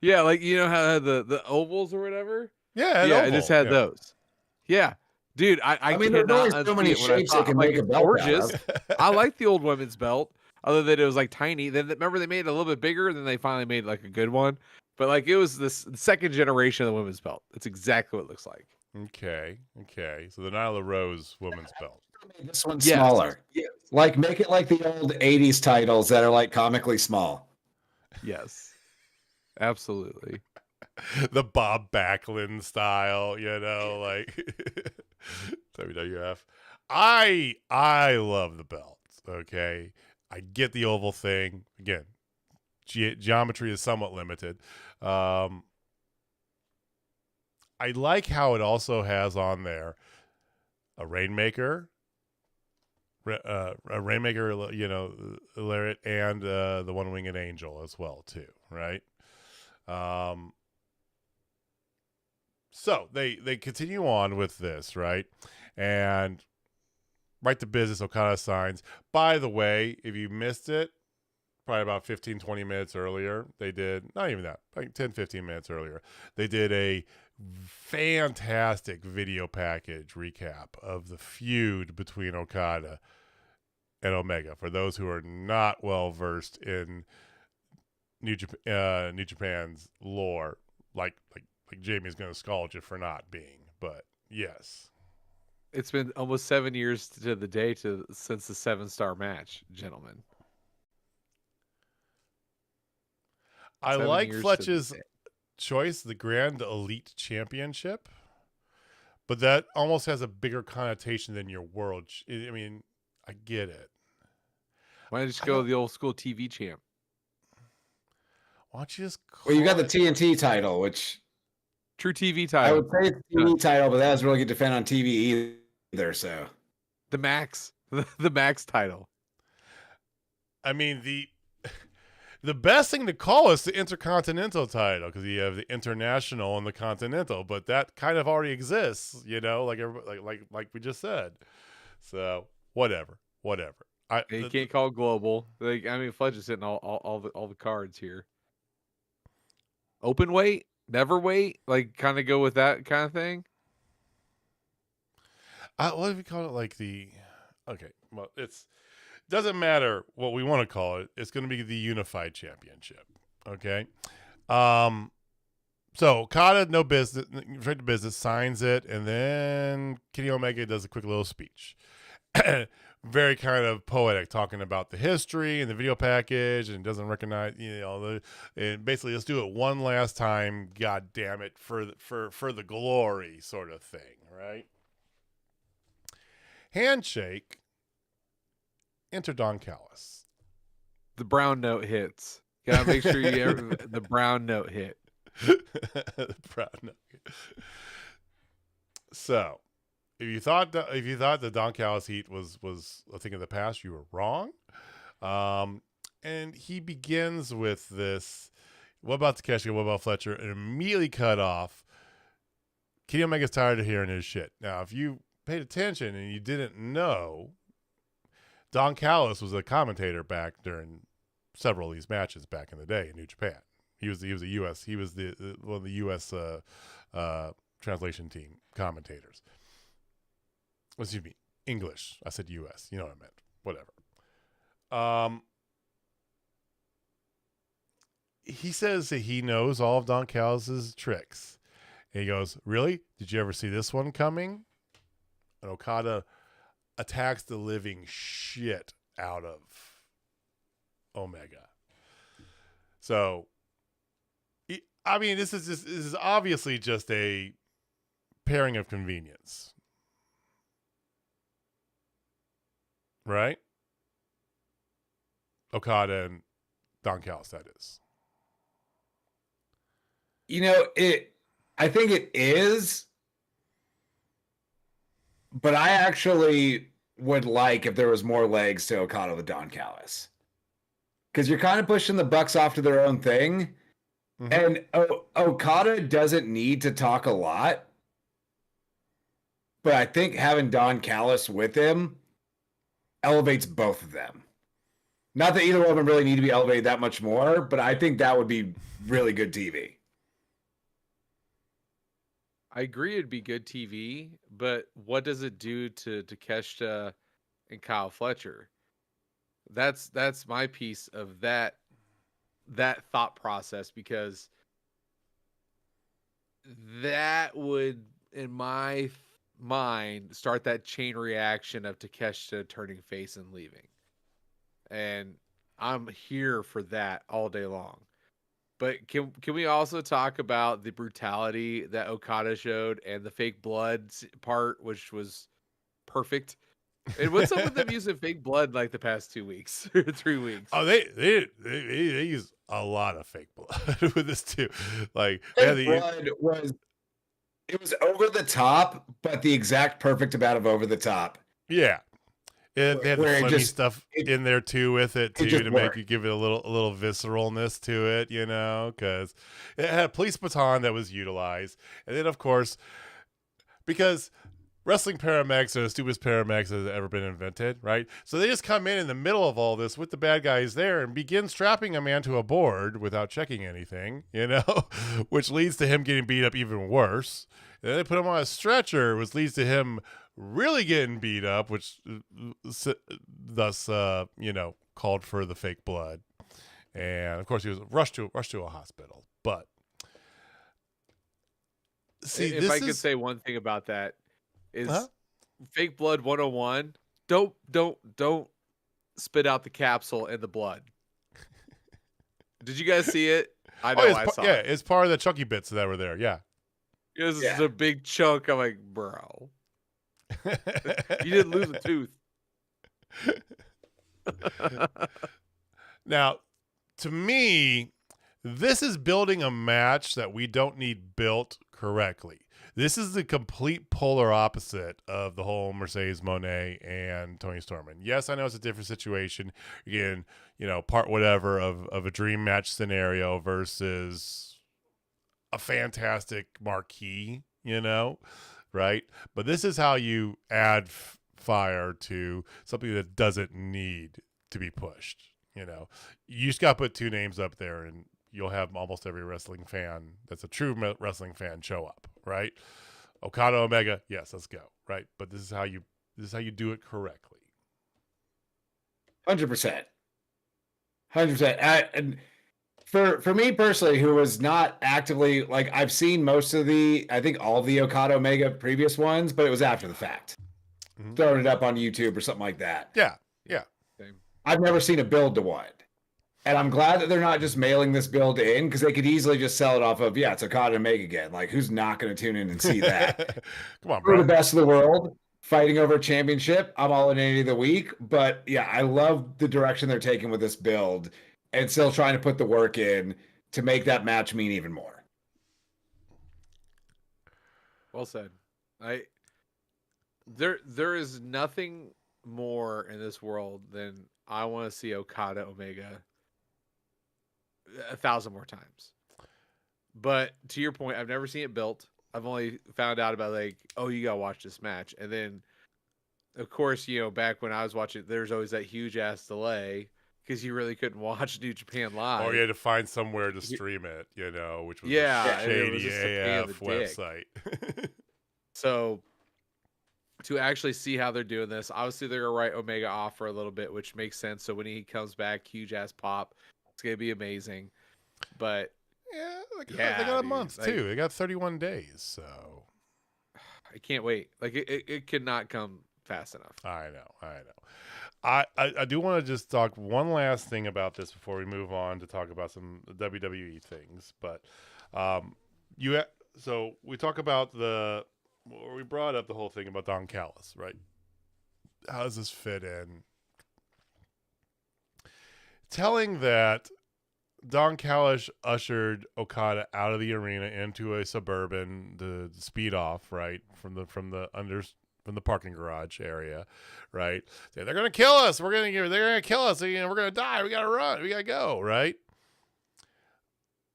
Yeah, like how it had the ovals or whatever? Yeah, I just had those. Yeah. Dude, I mean, there's only cannot so many unsee it when I shapes thought, they can make a belt out gorgeous. of. I like the old women's belt. other than it was like tiny. Then remember they made it a little bit bigger, then they finally made like a good one. But like it was this second generation of the women's belt. That's exactly what it looks like. Okay. So the Nyla Rose women's belt. This one's smaller. Yeah. Like make it like the old 80s titles that are like comically small. Yes. Absolutely. The Bob Backlund style, like WWF. I love the belts. Okay, I get the oval thing. Again, geometry is somewhat limited. I like how it also has on there a Rainmaker, lariat, and the one-winged angel as well too, right? So they continue on with this, right? And right to business, Okada signs. By the way, if you missed it, probably about 15, 20 minutes earlier, they did, not even that, like 10, 15 minutes earlier, they did a fantastic video package recap of the feud between Okada and Omega. For those who are not well versed in New Japan's lore, like Jamie's going to scold you for not being, but yes. It's been almost 7 years to the day since the 7-star match, gentlemen. I like Fletch's choice, the Grand Elite Championship, but that almost has a bigger connotation than your world. I mean, I get it. Why don't you just go the old school TV champ? Why don't you just Well, you got the TNT title, which true TV title. I would say it's TV title, but that doesn't really get defended on TV either. So the Max title. I mean, the best thing to call is the Intercontinental title, because you have the International and the Continental, but that kind of already exists, like we just said. So whatever. You can't call it global. Fletch is hitting all the cards here. Open weight, never weight, like kind of go with that kind of thing. What if we call it okay, well, doesn't matter what we want to call it. It's going to be the Unified Championship. Okay. So Okada, no business, straight to business, signs it, and then Kenny Omega does a quick little speech. Very kind of poetic, talking about the history and the video package, and doesn't recognize, and basically let's do it one last time. God damn it, for the glory sort of thing, right? Handshake. Enter Don Callis. The brown note hits. Gotta make sure the brown note hit. The brown note. So, if you thought the Don Callis heat was a thing of the past, you were wrong. And he begins with this. What about Takeshita? What about Fletcher? And immediately cut off. Kenny Omega's tired of hearing his shit. Now, if you paid attention and you didn't know, Don Callis was a commentator back during several of these matches back in the day in New Japan. He was the U.S. He was one of the U.S. Translation team commentators. Excuse me, English. I said U.S. You know what I meant. Whatever. He says that he knows all of Don Callis's tricks. And he goes, "Really? Did you ever see this one coming?" And Okada attacks the living shit out of Omega. So, this is obviously just a pairing of convenience, right? Okada and Don Callis, that is. I think it is. But I actually would like if there was more legs to Okada with Don Callis. Because you're kind of pushing the Bucks off to their own thing. Mm-hmm. And Okada doesn't need to talk a lot. But I think having Don Callis with him elevates both of them. Not that either one of them really need to be elevated that much more, but I think that would be really good TV. I agree it'd be good TV, but what does it do to Takeshita and Kyle Fletcher? That's my piece of that thought process, because that would, in my mind, start that chain reaction of Takeshita turning face and leaving. And I'm here for that all day long. But can we also talk about the brutality that Okada showed and the fake blood part, which was perfect? And what's up with them using fake blood like the past 2 weeks or 3 weeks? Oh, they use a lot of fake blood with this too. Like Fake blood was over the top, but the exact perfect amount of over the top. Yeah. They had the funny stuff in there too with it too, to make you give it a little visceralness to it, you know, because it had a police baton that was utilized. And then of course, because wrestling paramedics are the stupidest paramedics that have ever been invented, right? So they just come in the middle of all this with the bad guys there and begin strapping a man to a board without checking anything, you know, which leads to him getting beat up even worse. And then they put him on a stretcher, which leads to him really getting beat up, which thus, you know, called for the fake blood. And of course he was rushed to a hospital. But see, if I could say one thing about that, is fake blood 101. Don't spit out the capsule and the blood. Did you guys see it? I know I saw it. It's part of the chunky bits that were there. Yeah. This is a big chunk. I'm like, bro. You didn't lose a tooth. Now, to me, this is building a match that we don't need built correctly. This is the complete polar opposite of the whole Mercedes Moné and Toni Storm. Yes, I know it's a different situation. Again, you know, part whatever of a dream match scenario versus a fantastic marquee, you know, right? But this is how you add fire to something that doesn't need to be pushed, you know. You just got to put two names up there and you'll have almost every wrestling fan that's a true wrestling fan show up, right? Okada, Omega, yes, let's go, right? But this is how you do it correctly. 100%. 100%. And for me personally, who was not actively, like, I've seen most of I think all of the Okada Omega previous ones, but it was after the fact. Mm-hmm. Throwing it up on YouTube or something like that. Yeah. Same. I've never seen a build to one. And I'm glad that they're not just mailing this build in, because they could easily just sell it off of, it's Okada and Omega again. Like, who's not going to tune in and see that? Come on, bro. We're the best of the world, fighting over a championship. I'm all in any of the week. But, I love the direction they're taking with this build and still trying to put the work in to make that match mean even more. Well said. There is nothing more in this world than I want to see Okada Omega 1,000 more times. But to your point, I've never seen it built. I've only found out about, like, oh, you gotta watch this match. And then of course, back when I was watching, there's always that huge ass delay because you really couldn't watch New Japan live. Or you had to find somewhere to stream it, which was a shady AF website. So to actually see how they're doing this, obviously they're gonna write Omega off for a little bit, which makes sense. So when he comes back, huge ass pop. It's gonna be amazing, but they got a month too. They got 31 days, so I can't wait. Like it could not come fast enough. I know. I do want to just talk one last thing about this before we move on to talk about some WWE things. But so we talk about we brought up the whole thing about Don Callis, right? How does this fit in? Telling that Don Callis ushered Okada out of the arena into a Suburban, the speed off, right, from the parking garage area, right? Say, they're gonna kill us. They're gonna kill us. We're gonna die. We gotta run. We gotta go, right?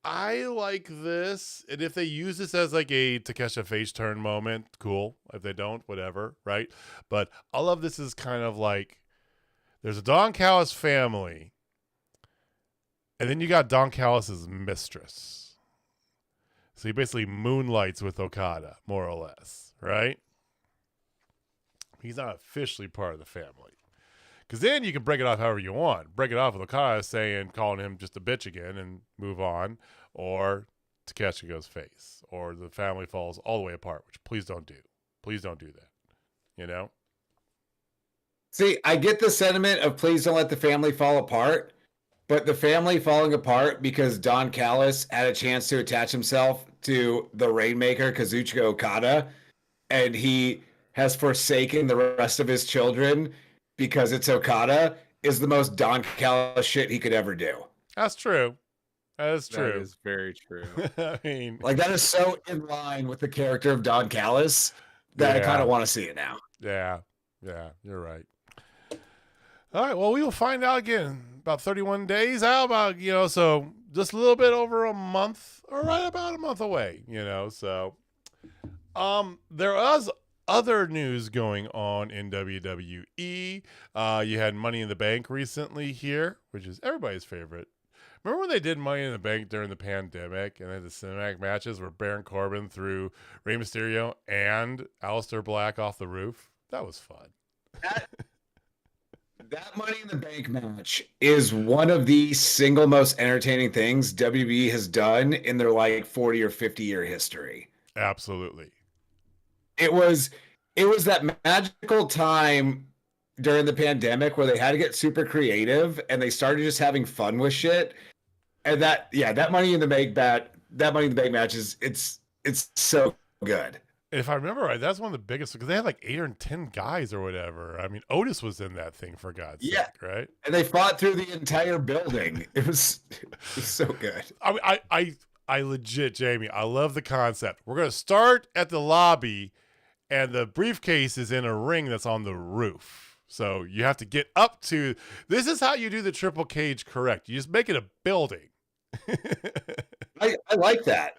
I like this, and if they use this as like a Takeshita face turn moment, cool. If they don't, whatever, right? But all of this is kind of like there's a Don Callis family. And then you got Don Callis' mistress. So he basically moonlights with Okada, more or less, right? He's not officially part of the family. Because then you can break it off however you want. Break it off with Okada calling him just a bitch again and move on. Or Takeshi goes face. Or the family falls all the way apart, which please don't do. Please don't do that. You know? See, I get the sentiment of please don't let the family fall apart, but the family falling apart because Don Callis had a chance to attach himself to the Rainmaker, Kazuchika Okada, and he has forsaken the rest of his children because it's Okada, is the most Don Callis shit he could ever do. That's true. That is true. That is very true. I mean, like, that is so in line with the character of Don Callis that I kind of want to see it now. Yeah. Yeah, you're right. All right, well, we will find out again about 31 days. How about, so just a little bit over a month, or right about a month away, so there was other news going on in WWE. You had Money in the Bank recently here, which is everybody's favorite. Remember when they did Money in the Bank during the pandemic and they had the cinematic matches where Baron Corbin threw Rey Mysterio and Aleister Black off the roof? That was fun. That Money in the Bank match is one of the single most entertaining things WWE has done in their 40 or 50 year history. Absolutely. It was that magical time during the pandemic where they had to get super creative and they started just having fun with shit. And that Money in the Bank match is it's so good. If I remember right, that's one of the biggest, because they had 8 or 10 guys or whatever. I mean, Otis was in that thing, for God's sake, right? And they fought through the entire building. It was so good. I legit, Jamie, I love the concept. We're going to start at the lobby, and the briefcase is in a ring that's on the roof. So you have to get up to, this is how you do the triple cage correct. You just make it a building. I like that.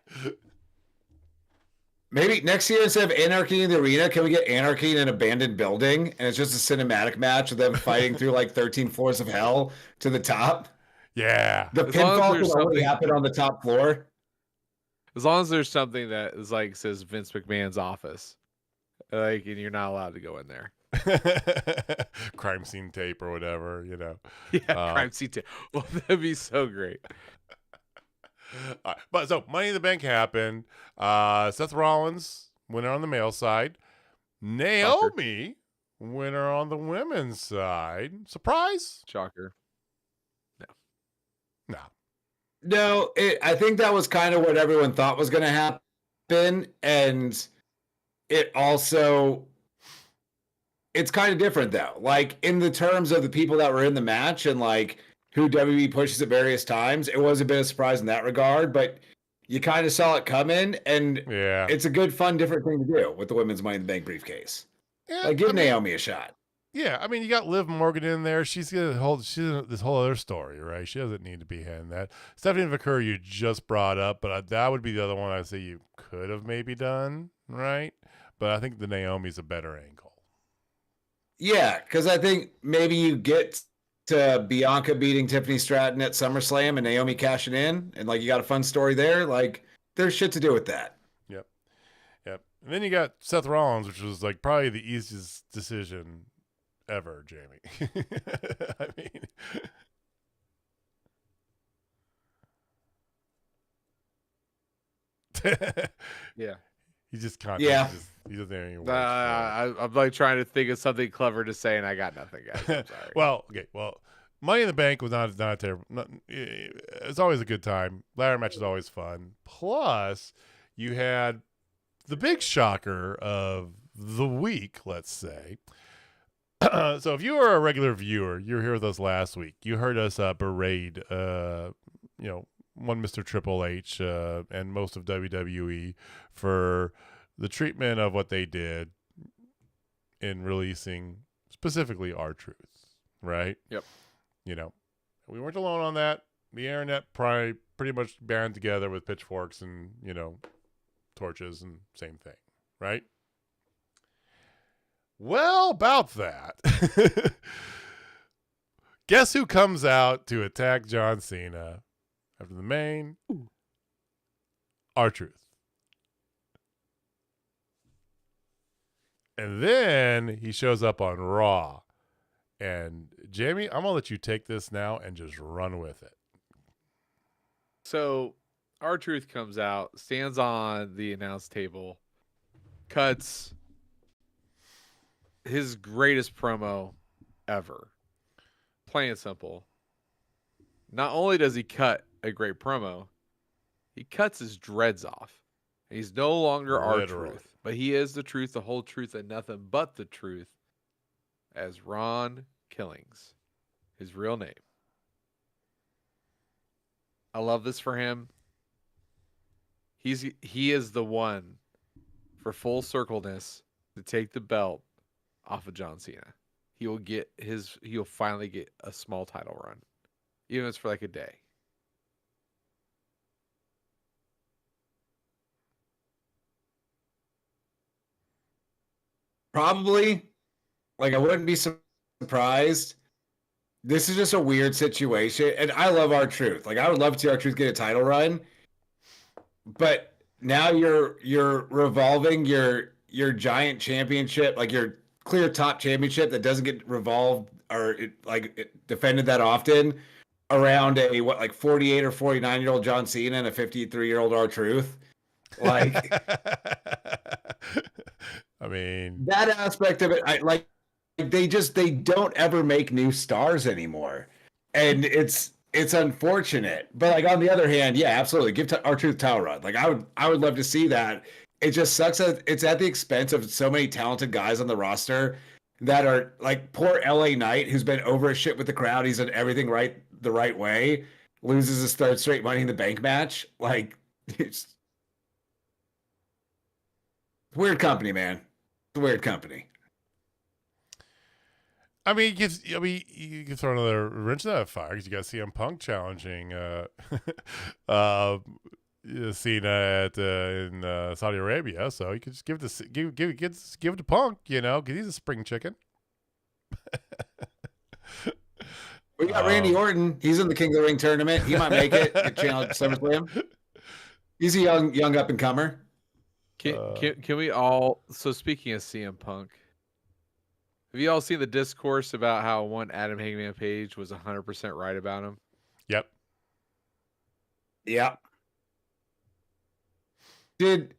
Maybe next year, instead of Anarchy in the Arena, can we get Anarchy in an abandoned building? And it's just a cinematic match of them fighting through 13 floors of hell to the top. Yeah. The pinfall can only happen on the top floor. As long as there's something that is says Vince McMahon's office. And you're not allowed to go in there. Crime scene tape or whatever, Yeah, crime scene tape. Well, that'd be so great. But so Money in the Bank happened. Seth Rollins, winner on the male side. Naomi, winner on the women's side. Surprise? Shocker. No, I think that was kind of what everyone thought was going to happen. And it also, it's kind of different though. In the terms of the people that were in the match and who WWE pushes at various times, it was a bit of a surprise in that regard, but you kind of saw it coming, and it's a good, fun, different thing to do with the women's Money in the Bank briefcase. Yeah, give Naomi a shot. Yeah, I mean, you got Liv Morgan in there. She's this whole other story, right? She doesn't need to be in that. Stephanie McCurry, you just brought up, but that would be the other one I'd say you could have maybe done, right? But I think the Naomi's a better angle. Yeah, because I think maybe you get to Bianca beating Tiffany Stratton at SummerSlam and Naomi cashing in, and you got a fun story there. There's shit to do with that. Yep. And then you got Seth Rollins, which was probably the easiest decision ever, Jamie. I mean, yeah. He just can't. Yeah. He doesn't have any words. I'm trying to think of something clever to say, and I got nothing, guys. I'm sorry. Well, Money in the Bank was not terrible. It's always a good time. Ladder match is always fun. Plus, you had the big shocker of the week, let's say. So if you were a regular viewer, you were here with us last week. You heard us berate, one Mr. Triple H and most of WWE for the treatment of what they did in releasing specifically R-Truth, right? Yep. We weren't alone on that. The internet probably pretty much band together with pitchforks and, torches and same thing, right? Well, about that. Guess who comes out to attack John Cena after the main? R-Truth. And then he shows up on Raw And Jamie, I'm gonna let you take this now and just run with it. So R-Truth comes out, stands on the announce table, cuts his greatest promo ever. Plain and simple. Not only does he cut a great promo, he cuts his dreads off. He's no longer R-Truth, but he is the truth, the whole truth, and nothing but the truth as Ron Killings, his real name. I love this for him. He is the one for full circleness to take the belt off of John Cena. He'll finally get a small title run. Even if it's for like a day. Probably. Like, I wouldn't be surprised. This is just a weird situation. And I love R-Truth. Like, I would love to see R-Truth get a title run. But now you're revolving your giant championship, like your clear top championship that doesn't get revolved or defended that often, around a 48 or 49-year-old John Cena and a 53-year-old R-Truth. Like, I mean, that aspect of it, they don't ever make new stars anymore, and it's unfortunate. But like, on the other hand, yeah, absolutely, give R-Truth title run. Like, I would love to see that. It just sucks that it's at the expense of so many talented guys on the roster that are like poor LA Knight, who's been over as shit with the crowd. He's done everything right the right way, loses his third straight Money in the Bank match. Like, it's weird company, man. It's a weird company. I mean, you can throw another wrench in that fire because you got CM Punk challenging Cena in Saudi Arabia, so you could just give it to Punk, because he's a spring chicken. We got Randy Orton. He's in the King of the Ring tournament. He might make it. Get challenged SummerSlam. He's a young up and comer. Can we all? So speaking of CM Punk, have you all seen the discourse about how one Adam Hangman Page was 100% right about him? Yep. Yep. Did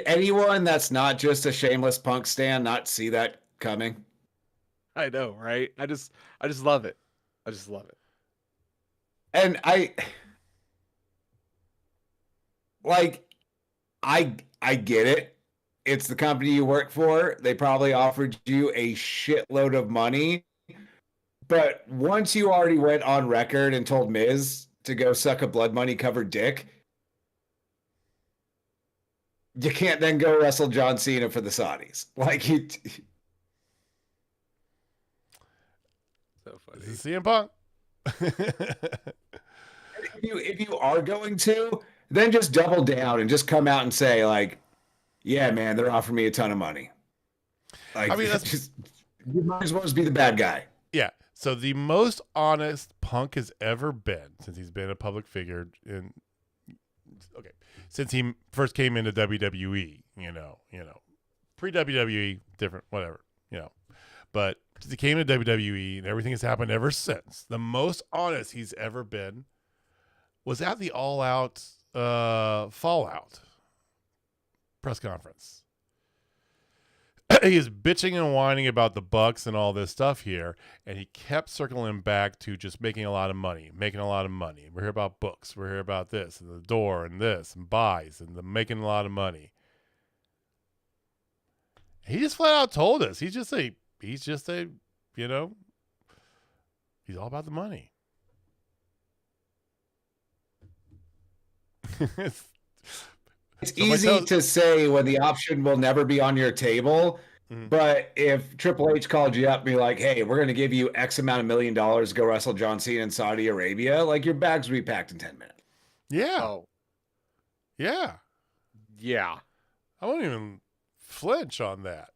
anyone that's not just a shameless Punk stan not see that coming? I know, right? I just love it. I just love it. And I get it. It's the company you work for. They probably offered you a shitload of money. But once you already went on record and told Miz to go suck a blood money covered dick, you can't then go wrestle John Cena for the Saudis. Like, so funny. This is CM Punk. if you are going to, then just double down and just come out and say, like, yeah, man, they're offering me a ton of money. Like, I mean, you might as well just be the bad guy. Yeah. So the most honest Punk has ever been since he's been a public figure since he first came into WWE, pre-WWE, different, whatever, but since he came into WWE and everything has happened ever since, the most honest he's ever been was at the All Out Fallout press conference. He is bitching and whining about the Bucks and all this stuff here, and he kept circling back to just making a lot of money. We're here about books. We're here about this and the door and this and buys and the making a lot of money. He just flat out told us he's all about the money. It's easy to say when the option will never be on your table, but if Triple H called you up and be like, hey, we're going to give you X amount of $1 million to go wrestle John Cena in Saudi Arabia, like, your bags will be packed in 10 minutes. Yeah. Oh. Yeah. Yeah. I won't even flinch on that.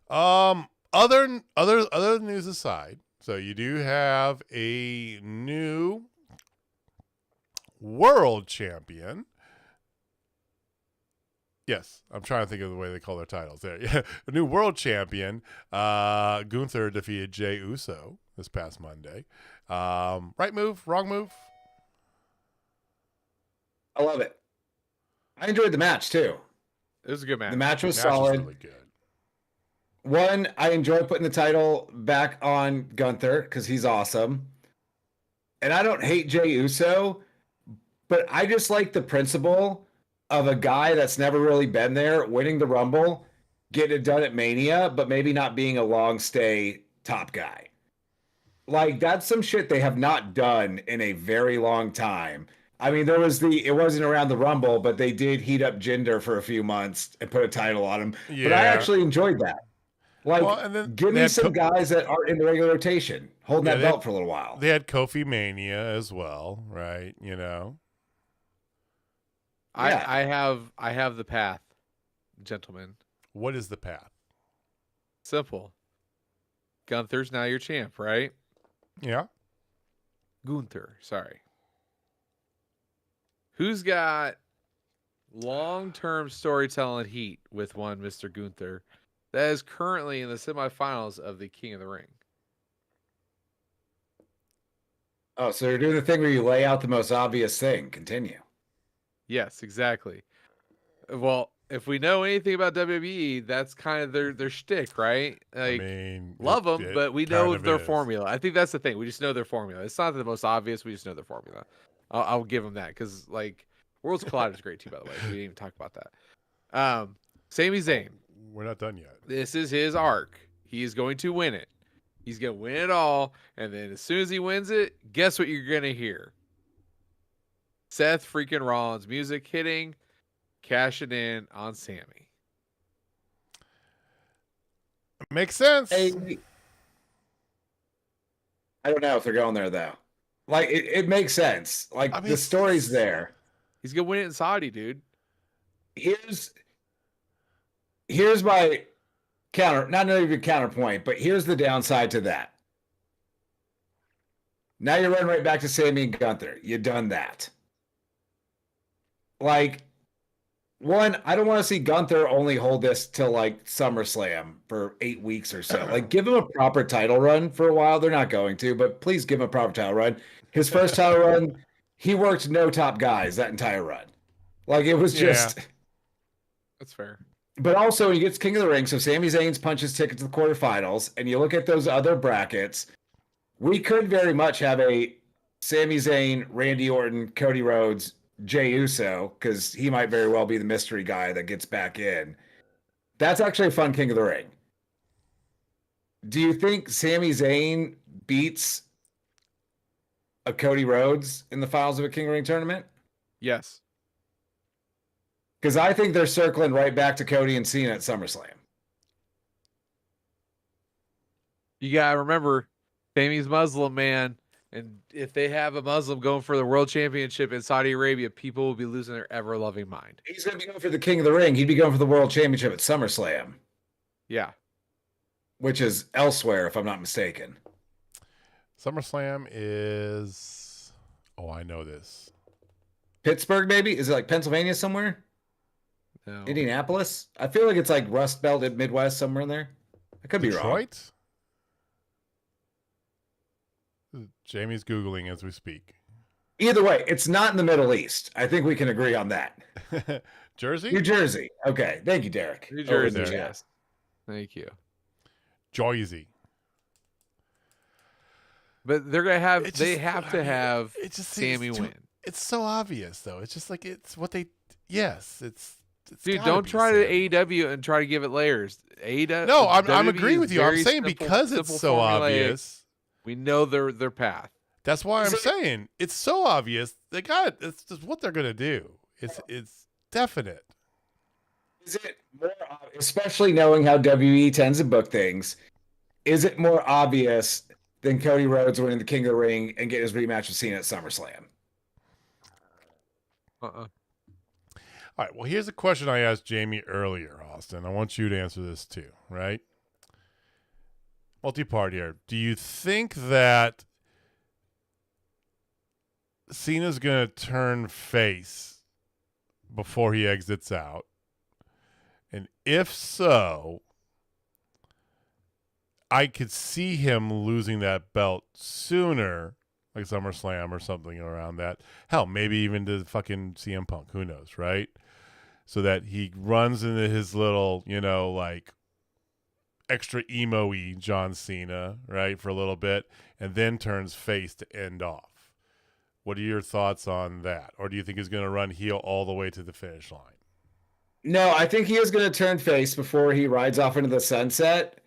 Other news aside, so you do have a new world champion Yes, I'm trying to think of the way they call their titles. There, yeah, the new world champion Gunther defeated Jey Uso this past Monday. Right move, wrong move. I love it. I enjoyed the match too. It was a good match. The match was solid. Was really good. One, I enjoy putting the title back on Gunther because he's awesome. And I don't hate Jey Uso, but I just like the principle of a guy that's never really been there, winning the Rumble, getting it done at Mania, but maybe not being a long stay top guy. Like, that's some shit they have not done in a very long time. I mean, it wasn't around the Rumble, but they did heat up Jinder for a few months and put a title on him. Yeah. But I actually enjoyed that. Like, well, give me some guys that aren't in the regular rotation, holding that belt for a little while. They had Kofi Mania as well, right? You know, I have the path, gentlemen. What is the path? Simple. Gunther's now your champ, right? Yeah. Gunther, sorry. Who's got long-term storytelling heat with one Mr. Gunther that is currently in the semifinals of the King of the Ring? Oh, so you're doing the thing where you lay out the most obvious thing. Continue. Yes, exactly. Well, if we know anything about WWE, that's kind of their shtick, right? Like, I mean, love them, but we know their formula. I think that's the thing. We just know their formula. It's not the most obvious. We just know their formula. I'll give them that because, like, Worlds Collide is great too, by the way. We didn't even talk about that. Sami Zayn. We're not done yet. This is his arc. He is going to win it. He's going to win it all. And then as soon as he wins it, guess what you're going to hear? Seth freaking Rollins music hitting, cashing in on Sami. Makes sense. I don't know if they're going there, though. Like, it makes sense. Like, I mean, the story's there. He's going to win it in Saudi, dude. Here's my not even counterpoint, but here's the downside to that. Now you're running right back to Sami and Gunther. You've done that. Like, one, I don't want to see Gunther only hold this till, like, SummerSlam for 8 weeks or so. Like, give him a proper title run for a while. They're not going to, but please give him a proper title run. His first title run, he worked no top guys that entire run. Like, it was just... Yeah. That's fair. But also, he gets King of the Ring, so Sami Zayn's punches ticket to the quarterfinals, and you look at those other brackets, we could very much have a Sami Zayn, Randy Orton, Cody Rhodes, Jey Uso, because he might very well be the mystery guy that gets back in. That's actually a fun King of the Ring. Do you think Sami Zayn beats a Cody Rhodes in the finals of a King of the Ring tournament? Yes. Because I think they're circling right back to Cody and Cena at SummerSlam. You gotta remember, Sami's Muslim, man. And if they have a Muslim going for the world championship in Saudi Arabia, people will be losing their ever-loving mind. He's going to be going for the King of the Ring. He'd be going for the world championship at SummerSlam. Yeah. Which is elsewhere, if I'm not mistaken. SummerSlam is... Oh, I know this. Pittsburgh, maybe? Is it like Pennsylvania somewhere? No. Indianapolis? I feel like it's like Rust Belt in Midwest, somewhere in there. I could be wrong. Detroit? Jamie's Googling as we speak. Either way, it's not in the Middle East. I think we can agree on that. Jersey? New Jersey. Okay. Thank you, Derek. New Jersey, yes. Thank you. Jersey. But they're going to have, they have to have Sami win. It's so obvious, though. It's just like, it's what they, yes, it's dude, don't try to AEW and try to give it layers. AEW. No, I'm agreeing with you. I'm saying because it's so obvious. We know their path. That's why I'm saying it's so obvious. They got it. It's just what they're gonna do. It's definite. Is it more, especially knowing how WWE tends to book things? Is it more obvious than Cody Rhodes winning the King of the Ring and getting his rematch with Cena at SummerSlam? All right. Well, here's a question I asked Jamie earlier, Austin. I want you to answer this too. Right? Multi-part here. Do you think that Cena's going to turn face before he exits out? And if so, I could see him losing that belt sooner, like SummerSlam or something around that. Hell, maybe even to fucking CM Punk. Who knows, right? So that he runs into his little, like extra emo-y John Cena, right, for a little bit, and then turns face to end off. What are your thoughts on that? Or do you think he's going to run heel all the way to the finish line? No, I think he is going to turn face before he rides off into the sunset.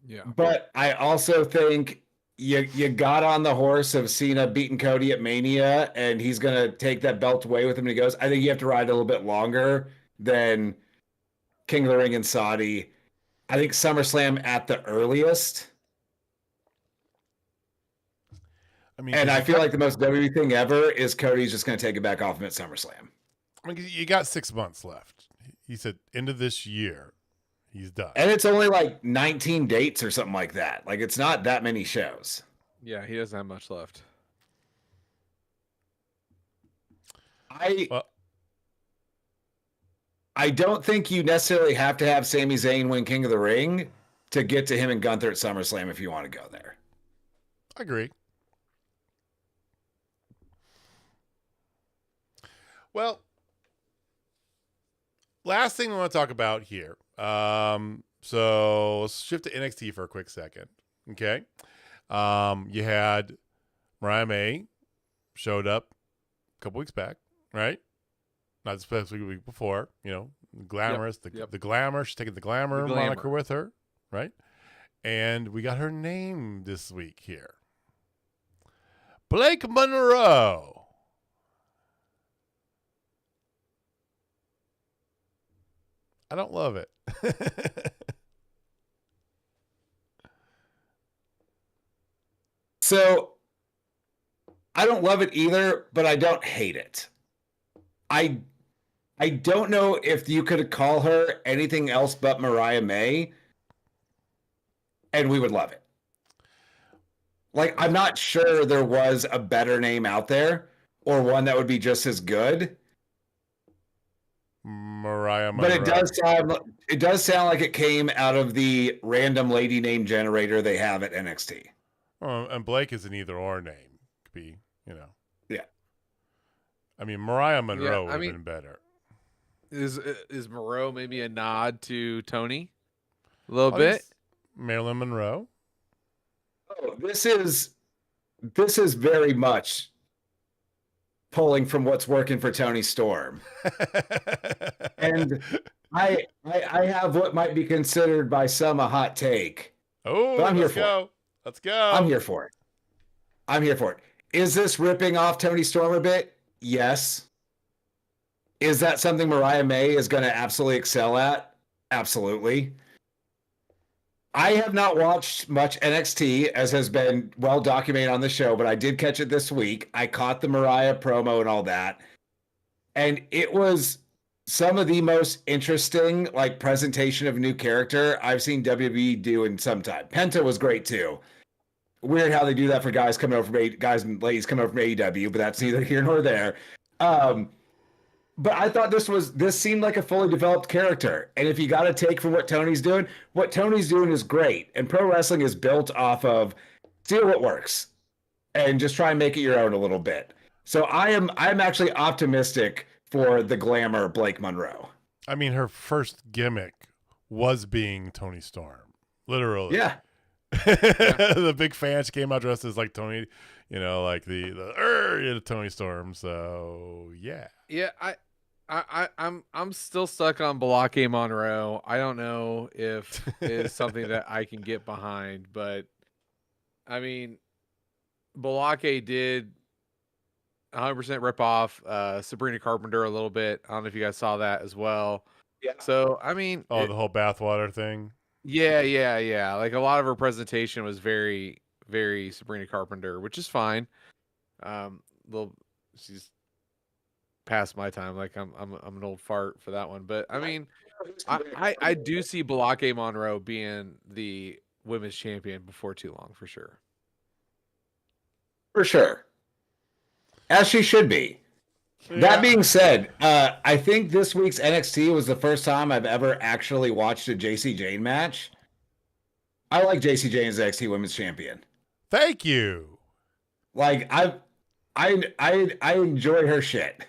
Yeah. But I also think you got on the horse of Cena beating Cody at Mania, and he's going to take that belt away with him when he goes. I think you have to ride a little bit longer than King of the Ring and Saudi. I think SummerSlam at the earliest. And I feel like the most WWE thing ever is Cody's just going to take it back off him at SummerSlam. I mean, you got 6 months left. He said end of this year, he's done. And it's only like 19 dates or something like that. Like, it's not that many shows. Yeah, he doesn't have much left. I don't think you necessarily have to have Sami Zayn win King of the Ring to get to him and Gunther at SummerSlam if you want to go there. I agree. Well, last thing we want to talk about here. So let's shift to NXT for a quick second. Okay. You had Mariah May showed up a couple weeks back, right? Not especially the week before, glamorous, the glamour. She's taking the glamour moniker with her, right? And we got her name this week here. Blake Monroe. I don't love it. So I don't love it either, but I don't hate it. I don't know if you could call her anything else but Mariah May, and we would love it. Like, I'm not sure there was a better name out there or one that would be just as good. Mariah Monroe. But it does sound like it came out of the random lady name generator they have at NXT. And Blake is an either or name. Could be, Yeah. I mean, Mariah Monroe would have been better. Is Monroe maybe a nod to Toni? A little bit? Marilyn Monroe. Oh, this is very much pulling from what's working for Toni Storm. And I have what might be considered by some a hot take. Oh, but I'm here let's for go. it. Let's go. I'm here for it. Is this ripping off Toni Storm a bit? Yes. Is that something Mariah May is going to absolutely excel at? Absolutely. I have not watched much NXT, as has been well documented on the show, but I did catch it this week. I caught the Mariah promo and all that. And it was some of the most interesting presentation of a new character I've seen WWE do in some time. Penta was great too. Weird how they do that for guys guys and ladies coming over from AEW, but that's neither here nor there. But I thought this seemed like a fully developed character. And if you got to take from what Toni's doing is great. And pro wrestling is built off of see what works and just try and make it your own a little bit. So I'm actually optimistic for the glamour Blake Monroe. I mean, her first gimmick was being Toni Storm. Literally. Yeah. The big fans came out dressed as like Toni, like the Toni Storm. So yeah. Yeah, I'm still stuck on Blockbuster Monroe. I don't know if it's something that I can get behind, but I mean, Blockbuster did 100% rip off Sabrina Carpenter a little bit. I don't know if you guys saw that as well. Yeah. So I mean, the whole bathwater thing. Yeah. Like a lot of her presentation was very, very Sabrina Carpenter, which is fine. She's past my time. Like I'm an old fart for that one. But I mean, I do see Blockbuster Monroe being the women's champion before too long, for sure. For sure. As she should be. That being said, I think this week's NXT was the first time I've ever actually watched a JC Jane match. I like JC Jane as NXT Women's Champion. Thank you. Like I enjoy her shit.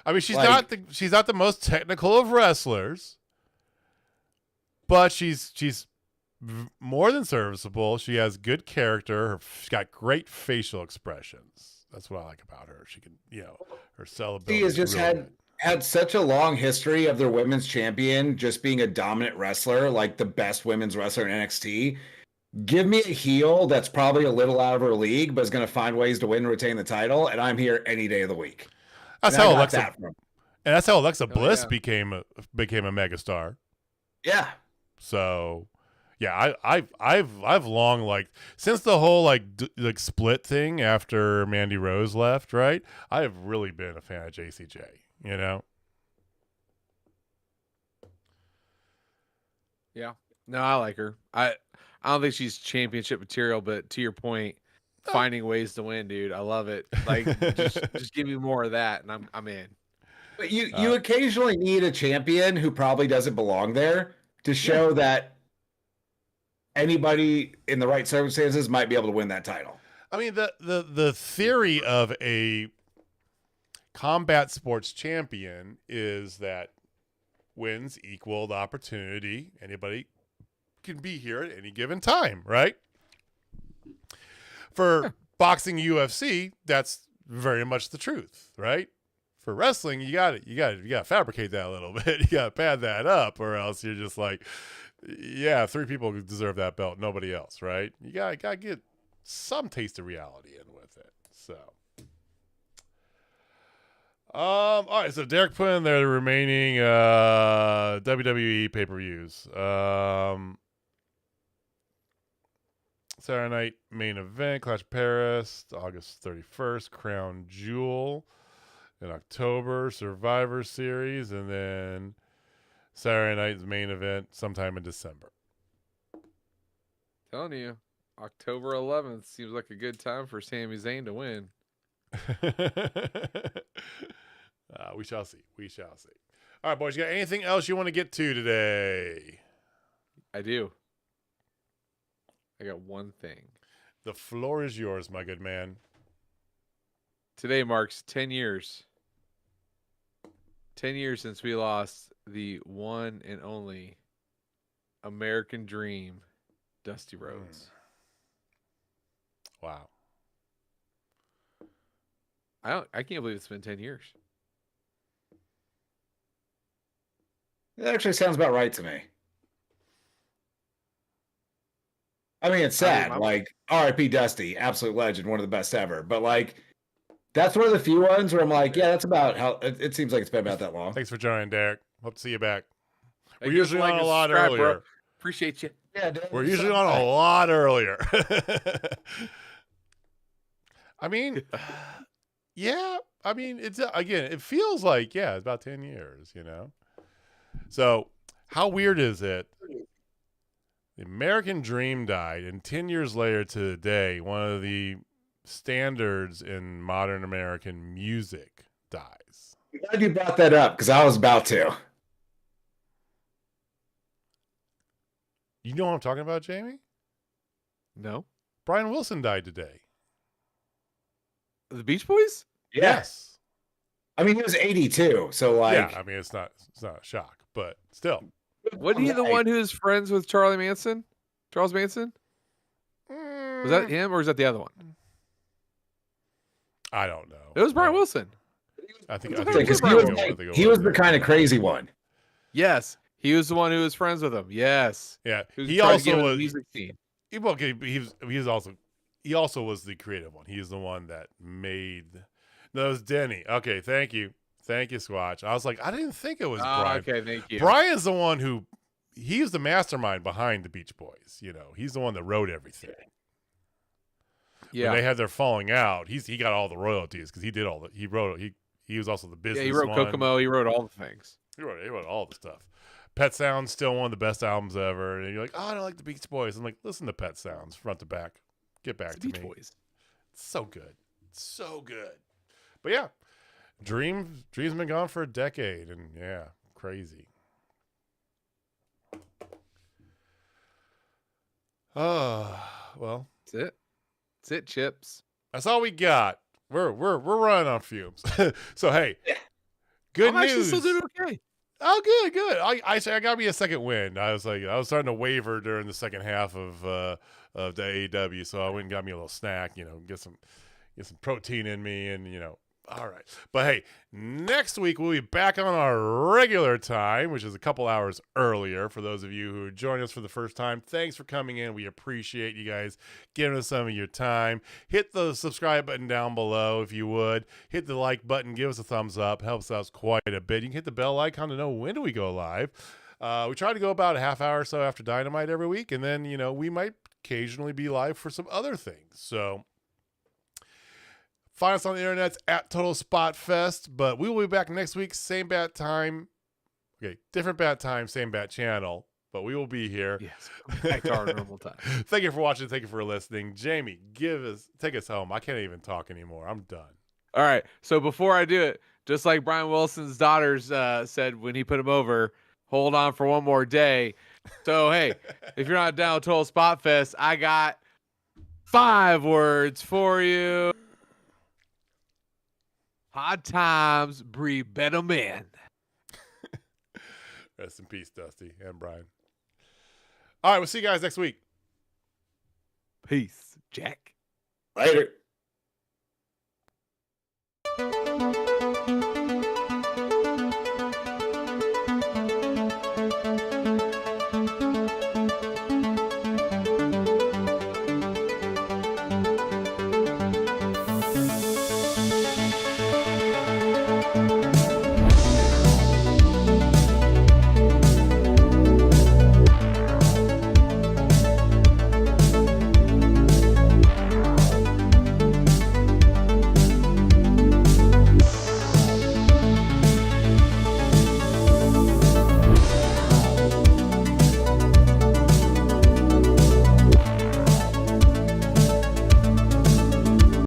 I mean, she's not the most technical of wrestlers, but she's more than serviceable. She has good character. She's got great facial expressions. That's what I like about her. She can, her sellability. She has just had such a long history of their women's champion just being a dominant wrestler, like the best women's wrestler in NXT. Give me a heel that's probably a little out of her league, but is going to find ways to win and retain the title, and I'm here any day of the week. That's how Alexa Bliss became a megastar. Yeah. So, yeah, I've long liked, since the whole split thing after Mandy Rose left, right? I have really been a fan of JCJ. Yeah. No, I like her. I don't think she's championship material, but to your point, finding ways to win, dude. I love it. Like just give me more of that and I'm in. But you occasionally need a champion who probably doesn't belong there to show that anybody in the right circumstances might be able to win that title. I mean, the theory of a combat sports champion is that wins equal the opportunity. Anybody can be here at any given time, right? For boxing UFC, that's very much the truth, right? For wrestling, you got to fabricate that a little bit. You got to pad that up, or else you're just like, yeah, 3 people deserve that belt, nobody else, right? You got to get some taste of reality in with it. So, all right. So Derek put in there the remaining WWE pay-per-views. Saturday night main event, Clash of Paris, August 31st, Crown Jewel. In October, Survivor Series, and then Saturday night's main event sometime in December. Telling you, October 11th seems like a good time for Sami Zayn to win. We shall see. All right, boys, you got anything else you want to get to today? I do. I got one thing. The floor is yours, my good man. Today marks 10 years. 10 years since we lost the one and only American Dream, Dusty Rhodes. Wow. I can't believe it's been 10 years. It actually sounds about right to me. I mean, it's sad. R.I.P. Dusty, absolute legend, one of the best ever. But that's one of the few ones where I'm like, yeah, that's about how it seems like it's been about that long. Thanks for joining, Derek. Hope to see you back. We're usually on a lot earlier. Bro. Appreciate you. Yeah, dude, we're usually on a lot earlier. I mean, yeah. I mean, it's again, it feels like it's about 10 years. So how weird is it? The American Dream died, and 10 years later to the day, one of the standards in modern American music dies. I'm glad you brought that up because I was about to. You know what I'm talking about, Jamie? No. Brian Wilson died today. The Beach Boys? Yes. I mean, he was 82, so yeah. I mean, it's not a shock, but still. Wasn't he the one who's friends with Charles Manson? Was that him or was that the other one? I don't know. It was Brian Wilson. I think he was the kind of crazy one. Yes, he was the one who was friends with him. Yes. Yeah. He also was. He also was the creative one. He's the one that made. No, it was Denny. Okay, thank you, Squatch. I was like, I didn't think it was Brian. Okay, thank you. Brian's the one who. He's the mastermind behind the Beach Boys. He's the one that wrote everything. Yeah, when they had their falling out, he got all the royalties because he did all the. He wrote. He was also the business. Yeah, he wrote Kokomo. He wrote all the things. He wrote all the stuff. Pet Sounds still one of the best albums ever. And you're like, oh, I don't like the Beach Boys. I'm like, listen to Pet Sounds front to back. Get back to Beach me. Boys. It's so good. It's so good. But yeah, Dream's been gone for a decade, and yeah, crazy. Oh, well, That's it, Chips. that's all we got. We're running on fumes. So hey, good I'm news. actually still doing okay. Oh, good. I got me a second win. I was starting to waver during the second half of the AEW, so I went and got me a little snack. Get some protein in me, and all right. But hey, next week we'll be back on our regular time, which is a couple hours earlier. For those of you who joined us for the first time, thanks for coming in. We appreciate you guys giving us some of your time. Hit the subscribe button down below if you would. Hit the like button. Give us a thumbs up. Helps us quite a bit. You can hit the bell icon to know when do we go live. We try to go about a half hour or so after Dynamite every week, and then we might occasionally be live for some other things. So find us on the internet at Total Spotfest, but we will be back next week, same bat time. Okay, different bat time, same bat channel, but we will be here. Yes, back to our normal time. Thank you for watching. Thank you for listening. Jamie, take us home. I can't even talk anymore. I'm done. All right, so before I do it, just like Brian Wilson's daughters said when he put him over, hold on for one more day. So, hey, if you're not down with Total Spotfest, I got 5 words for you. Hard times breed better men. Rest in peace, Dusty and Brian. All right, we'll see you guys next week. Peace, Jack. Later.